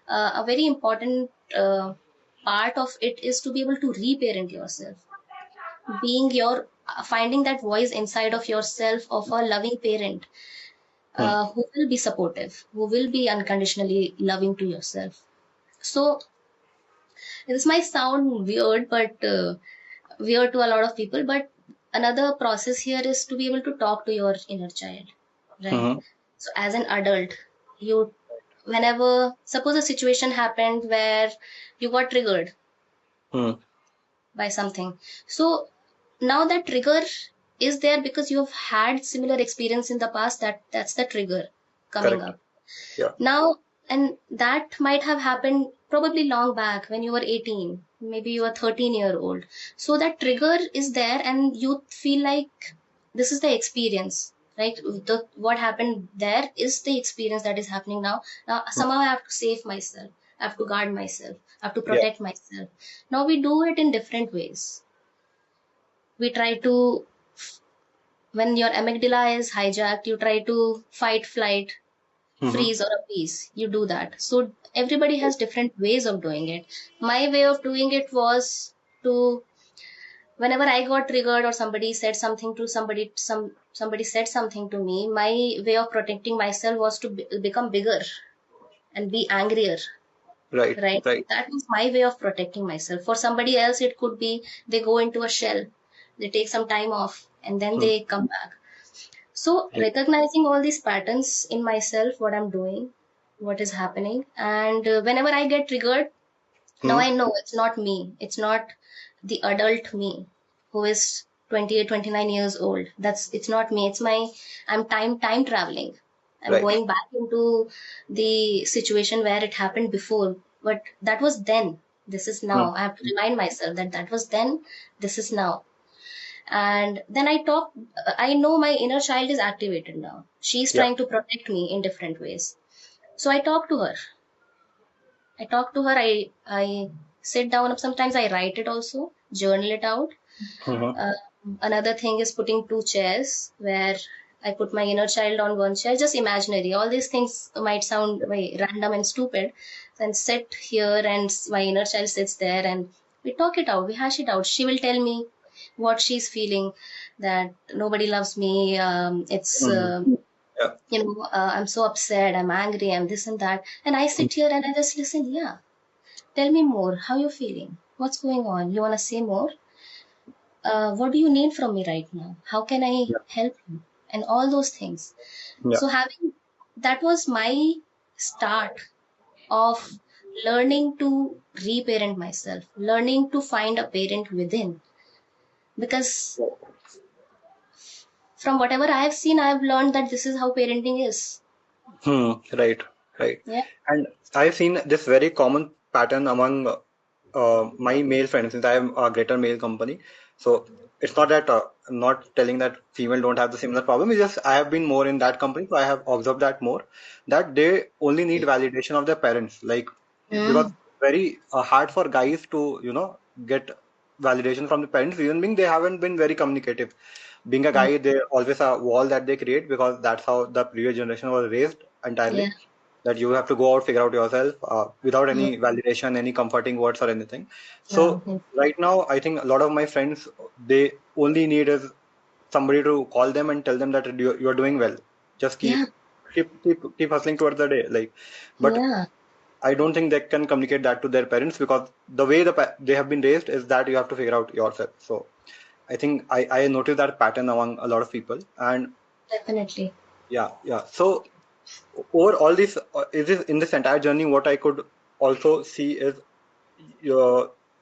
a very important part of it is to be able to reparent yourself, being your finding that voice inside of yourself of a loving parent, Hmm. who will be supportive, who will be unconditionally loving to yourself. So this might sound weird, but weird to a lot of people. But another process here is to be able to talk to your inner child, right? Hmm. So as an adult, you, whenever, suppose a situation happened where you got triggered Hmm. by something. So now that trigger is there because you have had similar experience in the past, that's the trigger coming Correct. up Yeah. now. And that might have happened probably long back when you were 18, maybe you were 13-year old. So that trigger is there and you feel like this is the experience, right? What happened there is the experience that is happening now. Now Hmm. somehow I have to save myself, I have to guard myself, I have to Yeah. protect myself. Now we do it in different ways. We try to, when your amygdala is hijacked, you try to fight, flight, Hmm. freeze, or appease. You do that. So everybody has different ways of doing it. My way of doing it was to, whenever I got triggered or somebody said something to somebody said something to me, my way of protecting myself was to become bigger and be angrier. Right, Right, right. that was my way of protecting myself. For somebody else it could be they go into a shell, they take some time off and then Hmm. they come back. So Right. recognizing all these patterns in myself, what I'm doing, what is happening, and whenever I get triggered, now Hmm. I know it's not me. It's not the adult me who is 28, 29 years old. It's not me. It's my, I'm time traveling. I'm Right. going back into the situation where it happened before, but that was then. This is Hmm. now. I have to remind myself that that was then. This is now. And then I know my inner child is activated now. She's Yeah. trying to protect me in different ways. So I talk to her. I talk to her. I sit down. Sometimes I write it also, journal it out. Mm-hmm. Uh, Another thing is putting two chairs where I put my inner child on one chair, just imaginary. All these things might sound very random and stupid. And sit here, and my inner child sits there, and we talk it out, we hash it out. She will tell me what she's feeling, that nobody loves me. It's Mm-hmm. Yeah. I'm so upset, I'm angry, I'm this and that. And I sit here and I just listen. Yeah, tell me more. How you feeling? What's going on? You want to say more? What do you need from me right now? How can I Yeah. help you? And all those things. Yeah. So having that was my start of learning to reparent myself, learning to find a parent within. Because from whatever I have seen, I have learned that this is how parenting is. Right, right. Yeah. And I've seen this very common pattern among my male friends, since I am a greater male company. So it's not that I'm not telling that female don't have the similar problem. It's just I have been more in that company, so I have observed that more, that they only need validation of their parents. Like, because Mm. it's very hard for guys to, get validation from the parents. Reason being, they haven't been very communicative. Being a Mm. guy, they always a wall that they create, because that's how the previous generation was raised Yeah. entirely. That you have to go out, figure out yourself, without Mm. any validation, any comforting words or anything. Yeah. So right now, I think a lot of my friends, they only need is somebody to call them and tell them that you're doing well. Just Yeah. keep hustling towards the day. Like, but Yeah. I don't think they can communicate that to their parents, because the way they have been raised is that you have to figure out yourself. So I think I noticed that pattern among a lot of people. And Definitely. yeah, yeah. So over all this, is this in this entire journey, what I could also see is,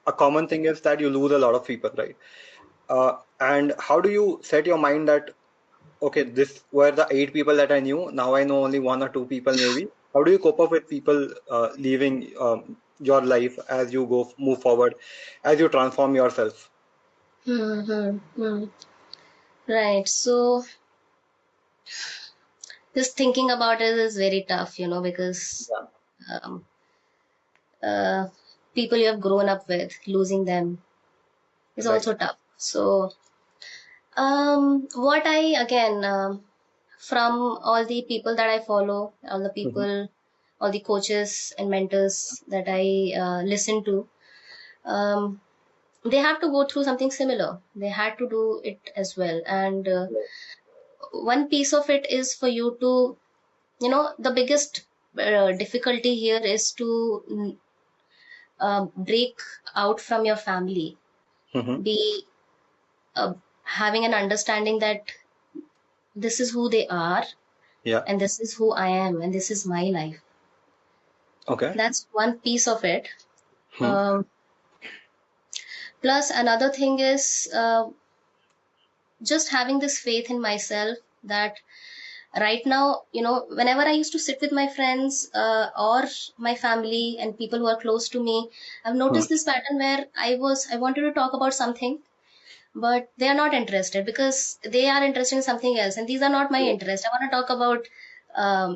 a common thing is that you lose a lot of people, right? And how do you set your mind that, okay, this were the 8 people that I knew, now I know only 1 or 2 people maybe. How do you cope up with people leaving your life as you move forward, as you transform yourself? Mm-hmm. Right. So just thinking about it is very tough, because Yeah, um, uh, people you have grown up with, losing them is right. also tough. So, what I again, from all the people that I follow, all the Hmm. people, all the coaches and mentors that I listen to, um, they have to go through something similar. They had to do it as well. And one piece of it is for you to, the biggest difficulty here is to break out from your family, Hmm. be having an understanding that this is who they are, Yeah. and this is who I am, and this is my life. Okay. That's one piece of it. Hmm. Um, Plus, another thing is just having this faith in myself that right now, whenever I used to sit with my friends or my family and people who are close to me, I've Hmm. noticed this pattern where I wanted to talk about something, but they are not interested because they are interested in something else, and these are not my interest. I want to talk about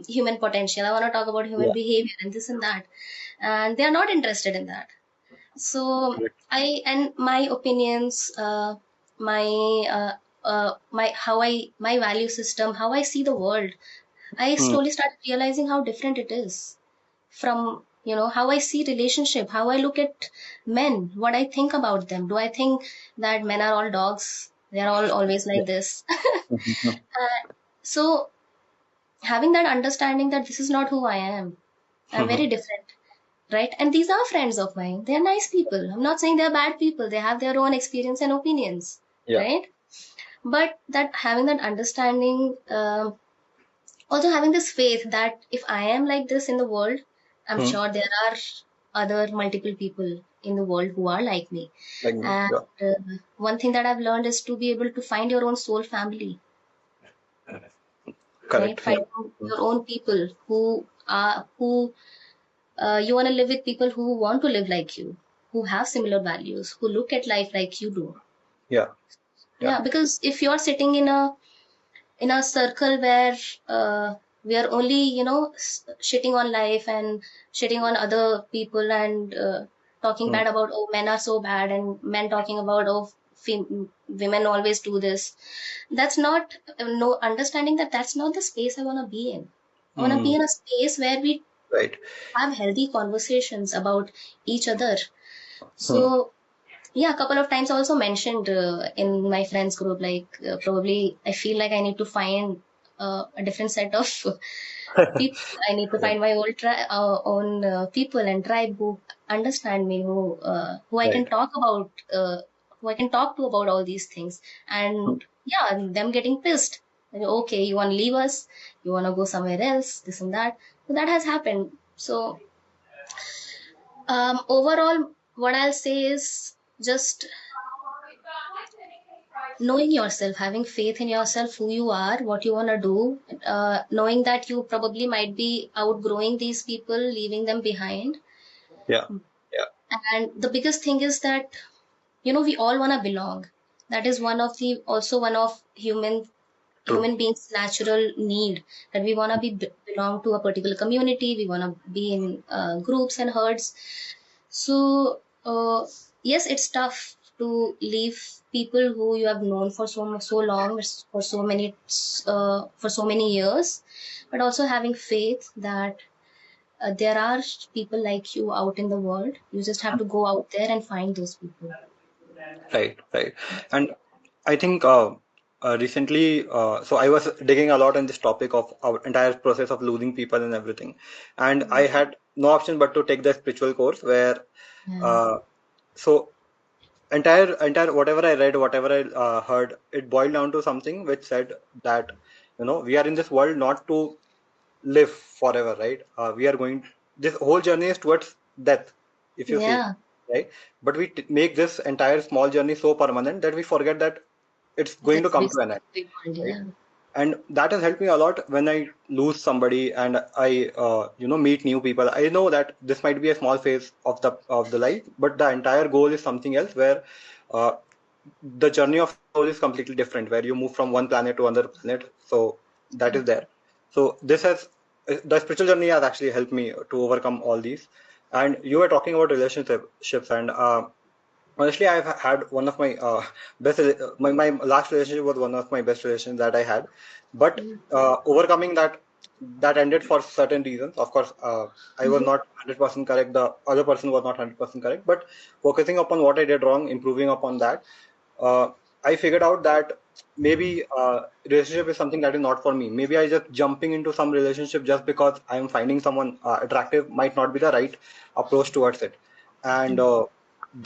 human potential. I want to talk about human Yeah. behavior and this and that, and they are not interested in that. So Correct. I and my opinions, my my how I my value system, how I see the world, I Hmm. slowly started realizing how different it is from, how I see relationship, how I look at men, what I think about them. Do I think that men are all dogs? They're all always Yeah. like this. Mhm. So having that understanding that this is not who I am, I'm very Mhm. different, right? And these are friends of mine. They're nice people. I'm not saying they're bad people. They have their own experience and opinions, Yeah. right? But that having that understanding, also having this faith that if I am like this in the world, I'm Hmm. sure there are other multiple people in the world who are like me. Like me. And Yeah. one thing that I've learned is to be able to find your own soul family, right? Correct. Yeah. Find your own people who you want to live with, people who want to live like you, who have similar values, who look at life like you do. Yeah. Yeah. Yeah, because if you're sitting in a circle where we are only, shitting on life and shitting on other people, and talking Hmm. bad about, oh, men are so bad, and men talking about, oh, women always do this. That's not, no, understanding that that's not the space I want to be in. I want to be Hmm. in a space where we Right. have healthy conversations about each other. Hmm. So yeah, a couple of times I also mentioned in my friends group, like, probably I feel like I need to find a different set of people. I need to find my own people and tribe who understand me, who I Right. can talk about, who I can talk to about all these things. Hmm. And yeah, them getting pissed. Okay, you want to leave us? You want to go somewhere else? This and that. So that has happened. So overall, what I'll say is just knowing yourself, having faith in yourself, who you are, what you want to do, knowing that you probably might be outgrowing these people, leaving them behind. Yeah. Yeah. And the biggest thing is that, we all want to belong. That is also one of True. human beings' natural need, that we want to belong to a particular community. We want to be in groups and herds. So, yes, it's tough to leave people who you have known for so long, for so many years, but also having faith that there are people like you out in the world. You just have to go out there and find those people. Right. Right. And I think recently, so I was digging a lot on this topic of our entire process of losing people and everything, and I Mm. had no option but to take the spiritual course where, Yeah. uh, so entire whatever I read, whatever I heard, it boiled down to something which said that we are in this world not to live forever, right? We are going, this whole journey is towards death, if you see, Yeah. right? But we make this entire small journey so permanent that we forget that it's going to This come big, to an end, big world. right? Yeah. And that has helped me a lot when I lose somebody and I meet new people. I know that this might be a small phase of the life, but the entire goal is something else where uh, the journey of soul is completely different, where you move from one planet to another planet. So that Yeah. is there. So this has the spiritual journey has actually helped me to overcome all these. And you were talking about relationships, and honestly, I've had one of my my last relationship was one of my best relations that I had, but Mm. overcoming that ended for certain reasons. Of course, I was Mhm. not 100% correct. The other person was not 100% correct, but focusing upon what I did wrong, improving upon that, uh, I figured out that maybe relationship is something that is not for me. Maybe I just jumping into some relationship just because I am finding someone attractive might not be the right approach towards it. And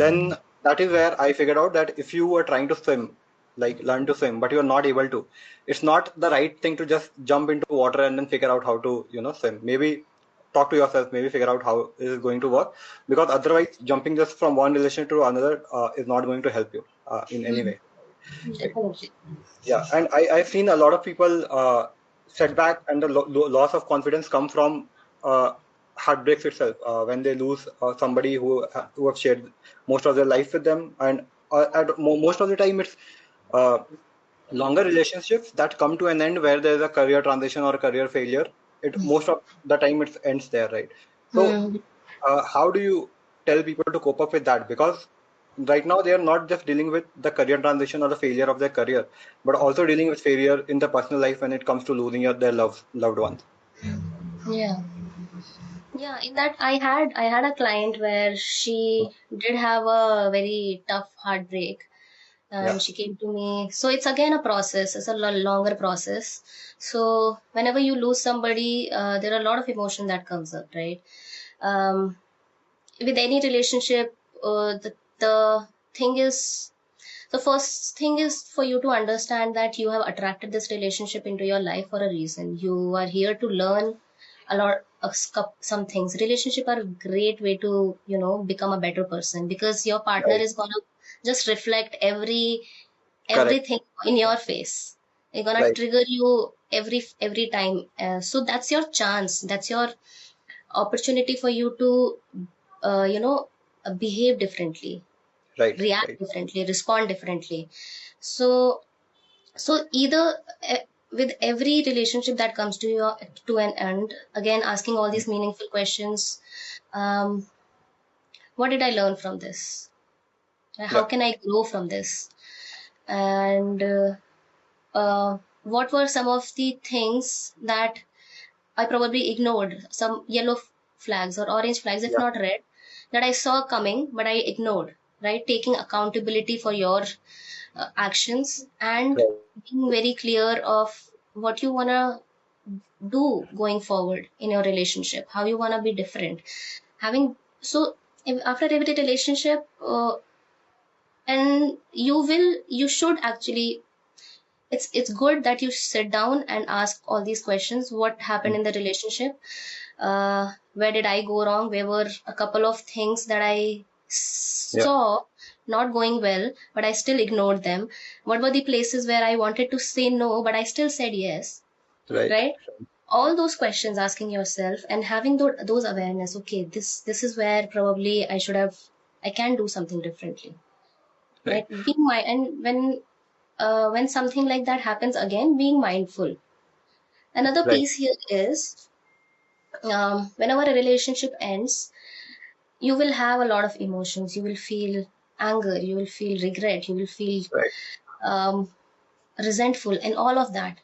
then that is where I figured out that if you were trying to swim, like learn to swim, but you're not able to, it's not the right thing to just jump into water and then figure out how to, swim. Maybe talk to yourself, maybe figure out how it is going to work, because otherwise jumping just from one relationship to another is not going to help you in any Mm. way. Right? Definitely. Yeah, and I've seen a lot of people setback and the loss of confidence come from heartbreaks itself when they lose somebody who have shared most of their life with them, and most of the time it's uh, longer relationships that come to an end where there's a career transition or a career failure. It most of the time it ends there, right? So Mm. how do you tell people to cope up with that? Because right now they are not just dealing with the career transition or the failure of their career, but also dealing with failure in the personal life when it comes to losing their loved ones. Yeah. Yeah, in that I had a client where she did have a very tough heartbreak, Yeah, and she came to me. So it's again a process. It's a longer process. So whenever you lose somebody, there are a lot of emotion that comes up, right? Um, with any relationship, the thing is, the first thing is for you to understand that you have attracted this relationship into your life for a reason. You are here to learn a lot of some things. Relationship are a great way to, become a better person, because your partner right, is gonna just reflect correct, everything in your face. They're gonna right, trigger you every time. So that's your chance. That's your opportunity for you to, behave differently, right, react right, differently, respond differently. So, either, with every relationship that comes to an end, again asking all these meaningful questions. um, what did I learn from this? How Yeah. can I grow from this? And what were some of the things that I probably ignored, some yellow flags or orange flags, if Yeah. not red, that I saw coming, but I ignored, right? Taking accountability for your actions and Right. being very clear of what you want to do going forward in your relationship, how you want to be different. Having so after every relationship, and you should actually, it's good that you sit down and ask all these questions. What happened Mm. in the relationship? Where did I go wrong? Where were a couple of things that I Yeah. saw not going well, but I still ignored them? What were the places where I wanted to say no, but I still said yes? Right. Right? All those questions, asking yourself and having those awareness. Okay, this is where probably I can do something differently. Right. Right? Being my and when something like that happens again, being mindful. Another Right. piece here is, whenever a relationship ends, you will have a lot of emotions. You will feel anger, you will feel regret, you will feel Right. um, resentful, and all of that.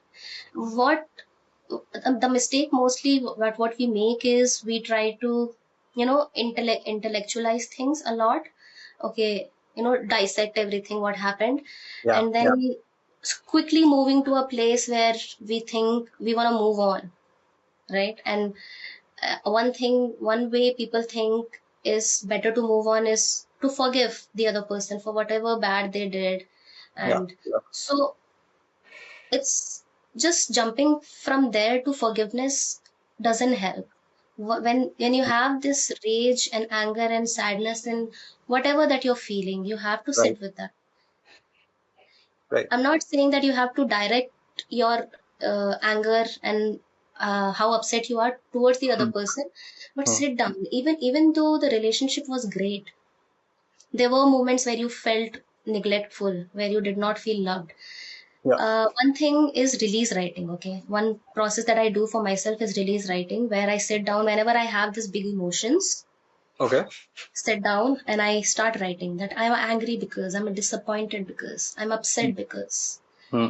What the mistake mostly what we make is we try to, intellectualize things a lot. Okay, dissect everything what happened, Yeah. and Yeah. then quickly moving to a place where we think we want to move on, right? And one way people think is better to move on is to forgive the other person for whatever bad they did. Yeah. And Yeah. so it's just jumping from there to forgiveness doesn't help. When you have this rage and anger and sadness and whatever that you're feeling, you have to Right. sit with that. Right. I'm not saying that you have to direct your anger and how upset you are towards the other Hmm. person, but Hmm. sit down. Even though the relationship was great, there were moments where you felt neglectful, where you did not feel loved. Yeah. One thing is release writing. Okay, one process that I do for myself is release writing, where I sit down whenever I have this big emotions. Okay. Sit down and I start writing that I'm angry because I'm disappointed because I'm Hmm. upset because. Hmm.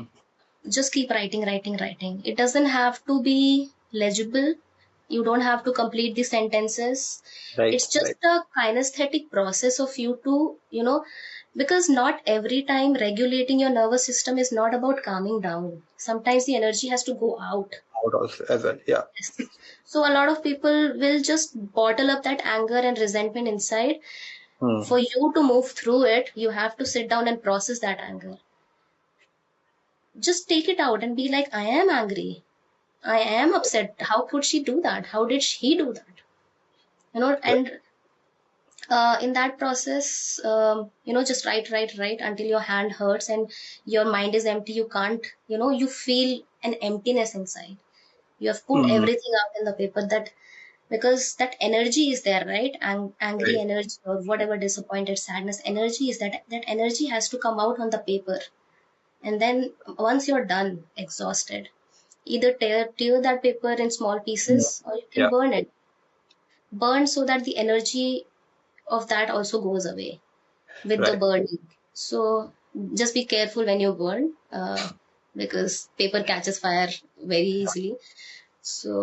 Just keep writing, writing, writing. It doesn't have to be legible. You don't have to complete the sentences. Right. It's just Right. a kinesthetic process of you to, because not every time regulating your nervous system is not about calming down. Sometimes the energy has to go out. Out also as well. Yeah. So a lot of people will just bottle up that anger and resentment inside. Hmm. For you to move through it, you have to sit down and process that anger. Just take it out and be like, I am angry. I am upset. How could she do that? How did he do that? Right. And in that process, just write, write, write until your hand hurts and your mind is empty. You can't, you feel an emptiness inside. You have put Hmm. everything out in the paper, that because that energy is there, right? Angry Right. energy or whatever, disappointed, sadness energy is that energy has to come out on the paper. And then once you're done, exhausted, either tear that paper in small Hmm. pieces or you can Yeah. burn it. Burn so that the energy of that also goes away with the Right. burning. So just be careful when you burn, because paper catches fire very easily. So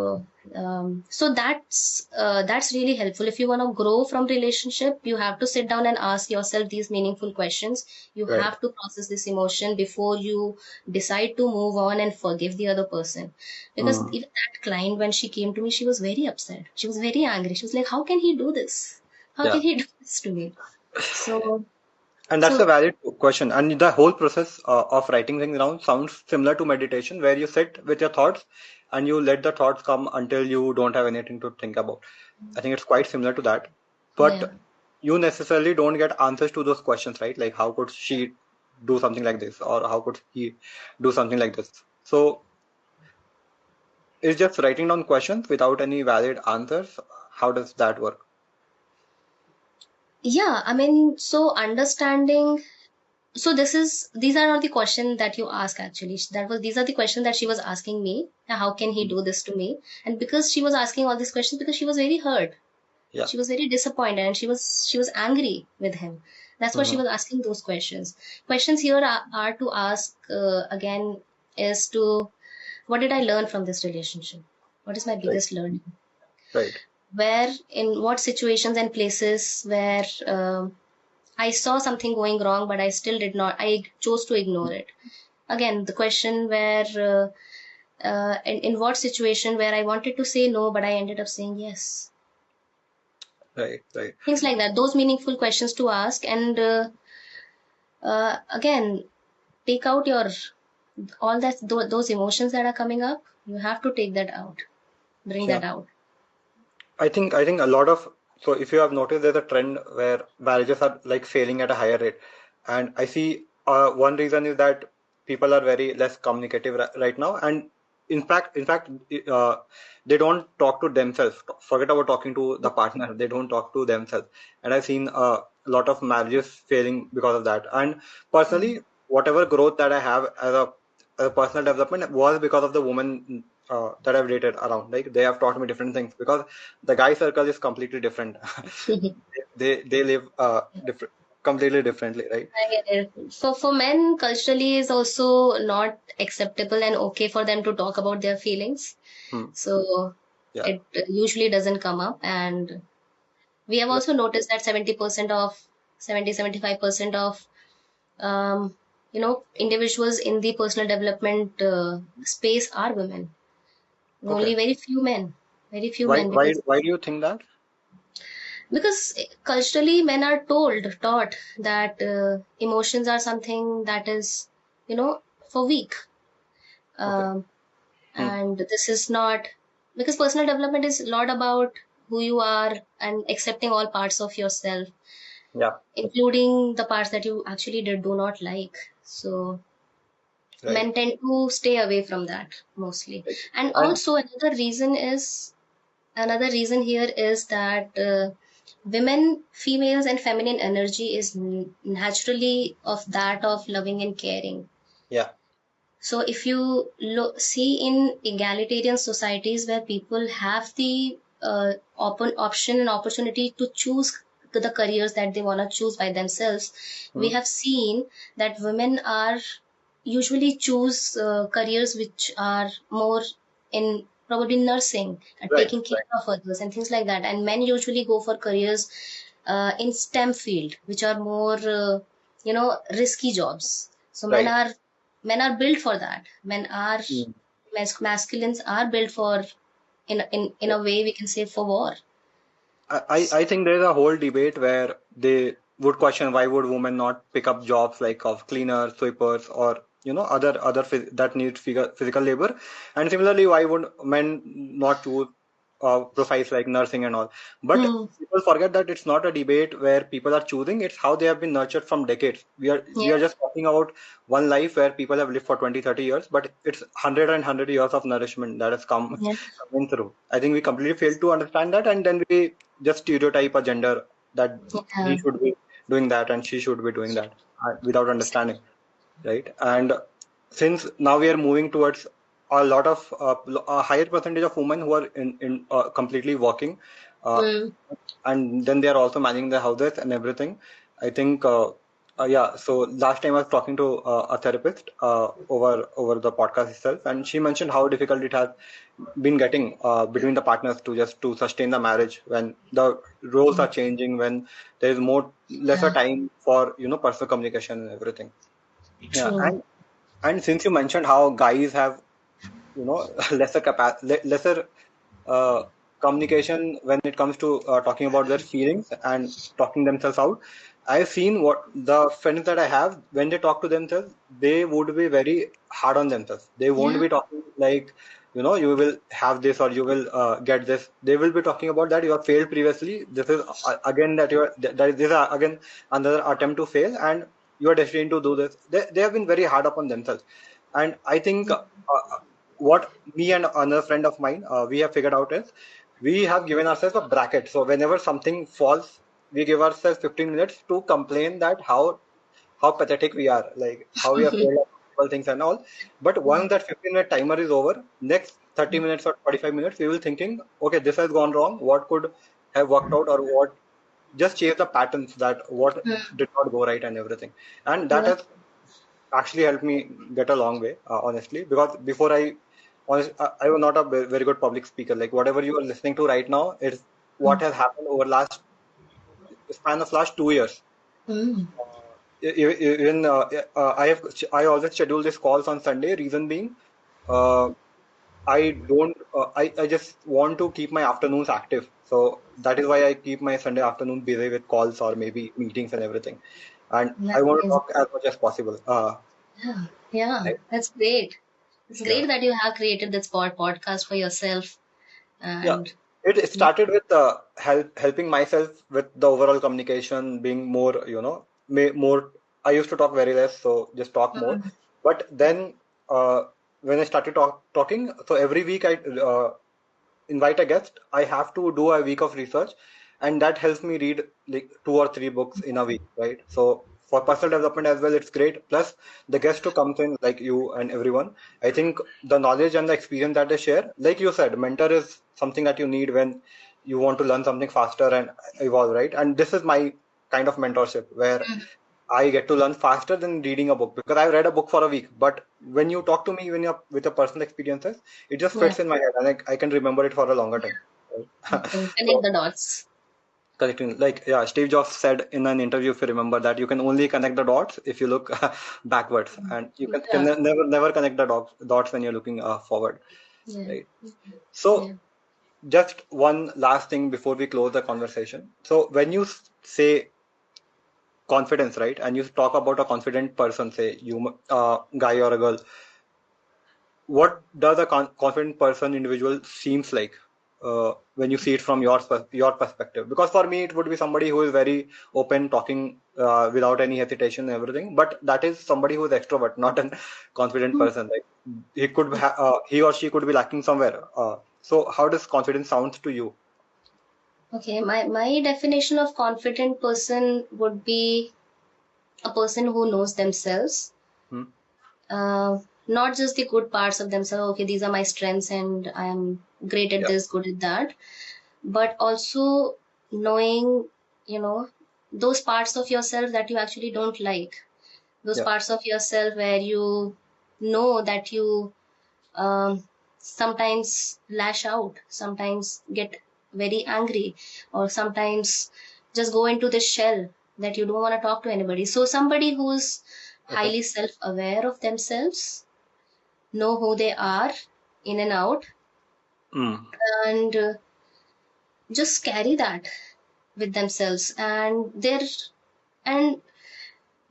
that's really helpful. If you want to grow from relationship, you have to sit down and ask yourself these meaningful questions. You Right. have to process this emotion before you decide to move on and forgive the other person. Because Hmm. even that client, when she came to me, she was very upset. She was very angry. She was like, "How can he do this? How Yeah. can he do this to me?" So, And that's a so valid question. And the whole process of writing things down sounds similar to meditation, where you sit with your thoughts and you let the thoughts come until you don't have anything to think about. I think it's quite similar to that. yeah. But you necessarily don't get answers to those questions, right? Like, how could she do something like this? Or how could he do something like this? So it's just writing down questions without any valid answers. How does that work? Yeah, I mean, so understanding. So these are not the questions that you ask actually. These are the questions that she was asking me. How can he Mm. do this to me? And because she was asking all these questions, because she was very hurt, Yeah. she was very disappointed, and she was angry with him. That's why she Hmm. was asking those questions. Questions here are to ask again is to, what did I learn from this relationship? What is my Right. biggest learning? Right. Where, in what situations and places where I saw something going wrong, but I still did not, I chose to ignore it. Again, the question where, in what situation where I wanted to say no, but I ended up saying yes. Right. Right. Things like that, those meaningful questions to ask. And again, take out your, all that, those emotions that are coming up, you have to take that out, bring Yeah. that out. I think a lot of, so if you have noticed, there's a trend where marriages are like failing at a higher rate, and I see one reason is that people are very less communicative right now, and in fact, uh, they don't talk to themselves. Forget about talking to the partner; they don't talk to themselves, and I've seen a lot of marriages failing because of that. And Mm. personally, whatever growth that I have as a personal development was because of the woman that I've dated around. Like they have taught me different things because the guy circle is completely different. They live different, completely differently, right? I get it. For men, culturally is also not acceptable and okay for them to talk about their feelings. Hmm. So Yeah. it usually doesn't come up. And we have Right. also noticed that 70% of 75% of um, individuals in the personal development space are women. Okay. Only very few men. Very few Why men, why because why do you think that? culturally men are taught that emotions are something that is, you know, for weak. Okay. Um, Hmm. and this is not, because personal development is a lot about who you are and accepting all parts of yourself, Yeah. including the parts that you actually do not like. So Right. men tend to stay away from that mostly. Right. And And also another reason here is that women, females, and feminine energy is naturally of that of loving and caring. yeah. So if you see in egalitarian societies where people have the option and opportunity to choose the careers that they want to choose by themselves, we Hmm. have seen that women are usually choose careers which are more in probably nursing and Right. taking care Right. of others and things like that. And men usually go for careers in STEM field, which are more risky jobs. So Right. men are built for that. Men are Hmm. masculines are built for, in a way we can say, for war. I think there's a whole debate where they would question why would women not pick up jobs like of cleaners, sweepers, or other that need physical labor, and similarly why would men not choose profiles like nursing and all. But Hmm. people forget that it's not a debate where people are choosing; it's how they have been nurtured from decades. We are Yeah. just talking about one life where people have lived for 20, 30 years, but it's 100 years of nourishment that has come Yeah. coming through. I think we completely fail to understand that, and then we just stereotype a gender that he Yeah. should be doing that and she should be doing that without understanding, right? And since now we are moving towards a lot of a higher percentage of women who are in completely working, uh, Hmm. and then they are also managing their houses and everything. I think, yeah. So last time I was talking to a therapist over the podcast itself, and she mentioned how difficult it has been getting between the partners to just to sustain the marriage when the roles are changing, when there is more lesser Yeah. time for personal communication and everything. Yeah, True. and since you mentioned how guys have lesser uh, communication when it comes to talking about their feelings and talking themselves out. I've seen what the friends that I have, when they talk to themselves, they would be very hard on themselves. They won't Yeah. be talking like, you will have this or you will get this. They will be talking about that you have failed previously. This is again that this is again another attempt to fail, and you are destined to do this. They have been very hard upon themselves. And I think what me and another friend of mine we have figured out is we have given ourselves a bracket. So whenever something falls, we give ourselves 15 minutes to complain that how pathetic we are, like how we are failed at multiple things and all. But once that 15-minute timer is over, next 30 minutes or 45 minutes, we will thinking, okay, this has gone wrong. What could have worked out, or what, just change the patterns, that what Hmm. did not go right and everything. And that Yeah. has actually helped me get a long way, honestly, because before I was not a very good public speaker. Like whatever you are listening to right now is what has happened over last span of last 2 years. Hmm. Even I always schedule these calls on Sunday. Reason being, uh, I don't I just want to keep my afternoons active. So that is why I keep my Sunday afternoon busy with calls or maybe meetings and everything. And I That's want to amazing. talk as much as possible. Yeah. Yeah. Right? That's great. It's Yeah. great that you have created this podcast for yourself. Yeah, And it started with helping myself with the overall communication, being more, more. I used to talk very less, so just talk more. mm, But then, when I started talking, so every week I invite a guest, I have to do a week of research, and that helps me read like 2 or 3 books in a week, right? So for personal development as well, it's great. Plus the guest who comes in, like you and everyone, I think the knowledge and the experience that they share, like you said, mentor is something that you need when you want to learn something faster and evolve, right? And this is my kind of mentorship where mm, I get to learn faster than reading a book, because I've read a book for a week. But when you talk to me, when you're with your personal experiences, it just yeah, fits in my head, and I can remember it for a longer time. you Right? can connect So the dots. connecting, like, yeah, Steve Jobs said in an interview, if you remember, that you can only connect the dots if you look backwards, and you can Yeah. never connect the dots when you're looking forward, Yeah. right? So Yeah. just one last thing before we close the conversation. So when you say confidence, right, and you talk about a confident person, say you, guy or a girl, what does a confident person individual seems like, when you see it from your perspective? Because for me it would be somebody who is very open, talking without any hesitation and everything, but that is somebody who is extrovert, not a confident Hmm. person. Like he or she could be lacking somewhere. So how does confidence sound to you? Okay, my definition of confident person would be a person who knows themselves, Hmm? uh, not just the good parts of themselves. Okay, these are my strengths and I am great at Yeah. this, good at that, but also knowing, you know, those parts of yourself that you actually don't like, those Yeah. parts of yourself where you know that you sometimes lash out, sometimes get very angry, or sometimes just go into the shell that you don't want to talk to anybody. So somebody who's Okay. highly self-aware of themselves, know who they are in and out, Mm. and just carry that with themselves. And and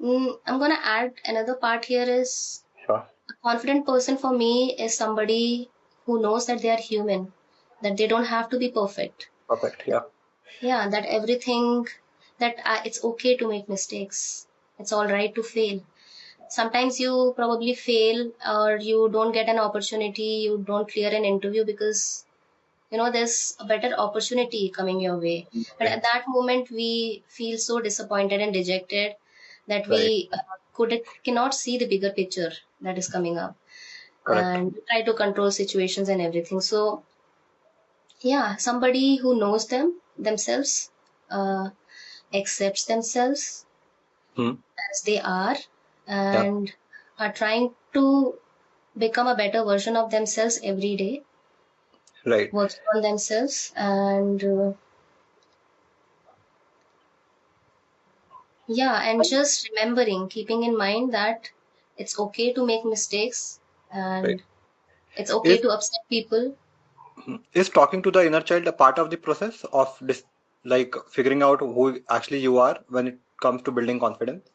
I'm gonna add another part here is Sure. a confident person for me is somebody who knows that they are human, that they don't have to be perfect. Perfect. Yeah. Yeah, that everything, that it's okay to make mistakes. It's all right to fail. Sometimes you probably fail or you don't get an opportunity, you don't clear an interview because there's a better opportunity coming your way. But Okay. at that moment, we feel so disappointed and dejected that Right. we cannot see the bigger picture that is coming up, Correct. and try to control situations and everything. So yeah, somebody who knows themselves, uh, accepts themselves Hmm. as they are, Yeah. and are trying to become a better version of themselves every day, Right. working on themselves, and yeah, and just remembering, keeping in mind that it's okay to make mistakes, Right. and it's okay Is to upset people. is talking to the inner child a part of the process of this, like figuring out who actually you are when it comes to building confidence,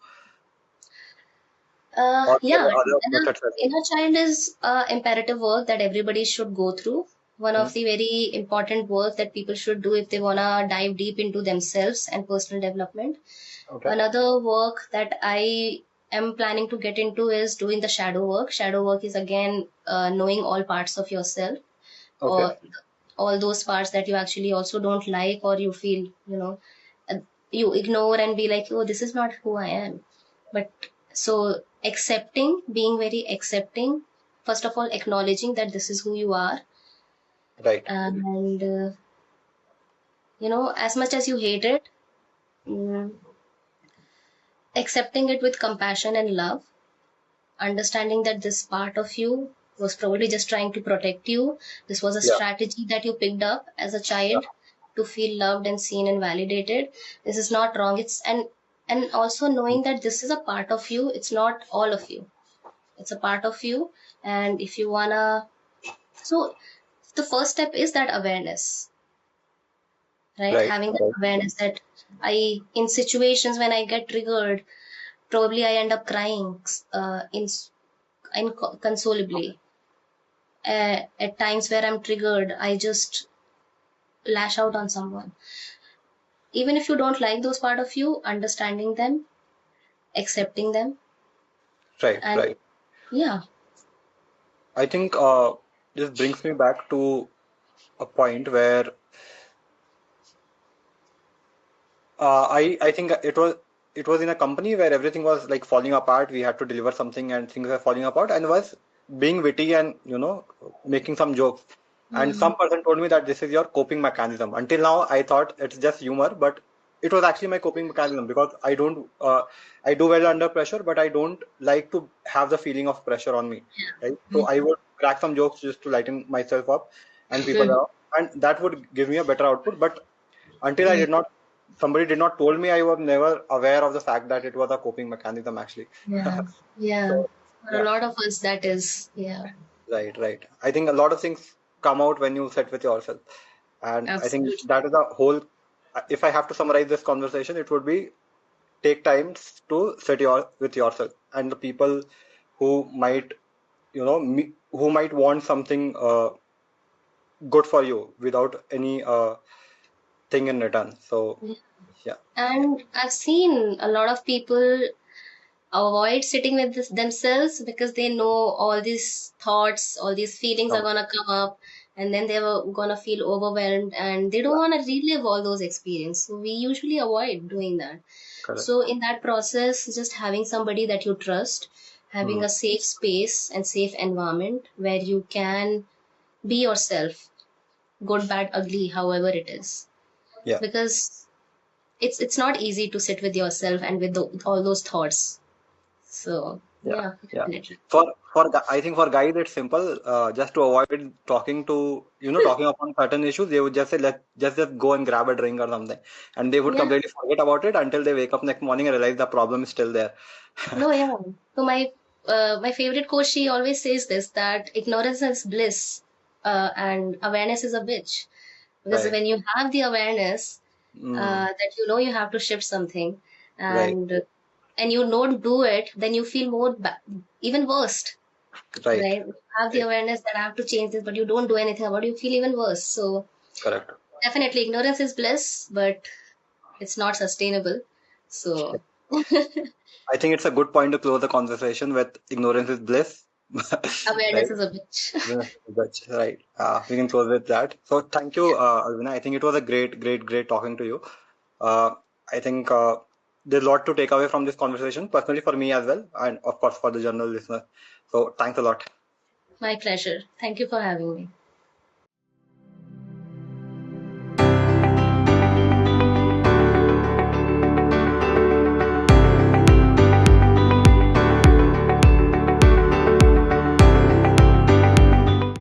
or there Yeah, are other methods as well? inner child is imperative work that everybody should go through. One Hmm? of the very important work that people should do if they wanna dive deep into themselves and personal development. Okay. Another work that I am planning to get into is doing the shadow work. Shadow work is again knowing all parts of yourself, Okay. or all those parts that you actually also don't like, or you feel, uh, you ignore and be like, oh, this is not who I am. But so accepting, being very accepting, first of all, acknowledging that this is who you are, Right. and as much as you hate it, mm, accepting it with compassion and love, understanding that this part of you was probably just trying to protect you. This was a Yeah. strategy that you picked up as a Yeah. child to feel loved and seen and validated. This is not wrong. And also knowing that this is a part of you. It's not all of you. It's a part of you. And if you wanna, so the first step is that awareness, right? Right. Having that Right. awareness that in situations when I get triggered, probably I end up crying, inconsolably. At times where I'm triggered, I just lash out on someone. Even if you don't like those part of you, understanding them, accepting them, Right. and Right. yeah. I think this brings me back to a point where I think it was in a company where everything was like falling apart. We had to deliver something and things were falling apart, and was being witty and making some jokes. And Hmm. some person told me that this is your coping mechanism. Until now, I thought it's just humor, but it was actually my coping mechanism because I do well under pressure, but I don't like to have the feeling of pressure on me, right? So I would crack some jokes just to lighten myself up and people Hmm. around, and that would give me a better output. But until I Hmm. did not, somebody did not told me, I was never aware of the fact that it was a coping mechanism actually. Yeah. Yeah. So For a yeah, lot of us, that is, yeah, right, right. I think a lot of things come out when you sit with yourself, and I think absolutely. that is the whole. If I have to summarize this conversation, it would be take time to sit with yourself and the people who might, who might want something good for you without any thing in return. So Yeah. yeah, And I've seen a lot of people avoid sitting with themselves because they know all these thoughts, all these feelings are come, gonna come up, and then they were gonna feel overwhelmed, and they don't yeah, want to relive all those experiences. So we usually avoid doing that. correct. So in that process, just having somebody that you trust, having Hmm. a safe space and safe environment where you can be yourself, good, bad, ugly, however it is, Yeah. because it's not easy to sit with yourself and with all those thoughts. So Yeah, yeah, yeah. definitely. I think for guys it's simple. Just to avoid talking to talking upon certain issues, they would just say just go and grab a drink or something, and they would Yeah. completely forget about it until they wake up next morning and realize the problem is still there. No, yeah. So my favorite coach, she always says this, that ignorance is bliss, and awareness is a bitch. Because Right. when you have the awareness, Mm, that you have to shift something, right. and you don't do it, then you feel even worse, Right. right? You have the Right. awareness that I have to change this, but you don't do anything about it, you feel even worse. So Correct. definitely ignorance is bliss, but it's not sustainable. So I think it's a good point to close the conversation with ignorance is bliss. awareness Right. is a bitch. Yeah, that's right. We can close with that. So thank you, Alvina. I think it was a great, great, great talking to you. Uh, I think there's a lot to take away from this conversation, personally for me as well, and of course for the general listener. So thanks a lot. My pleasure. Thank you for having me.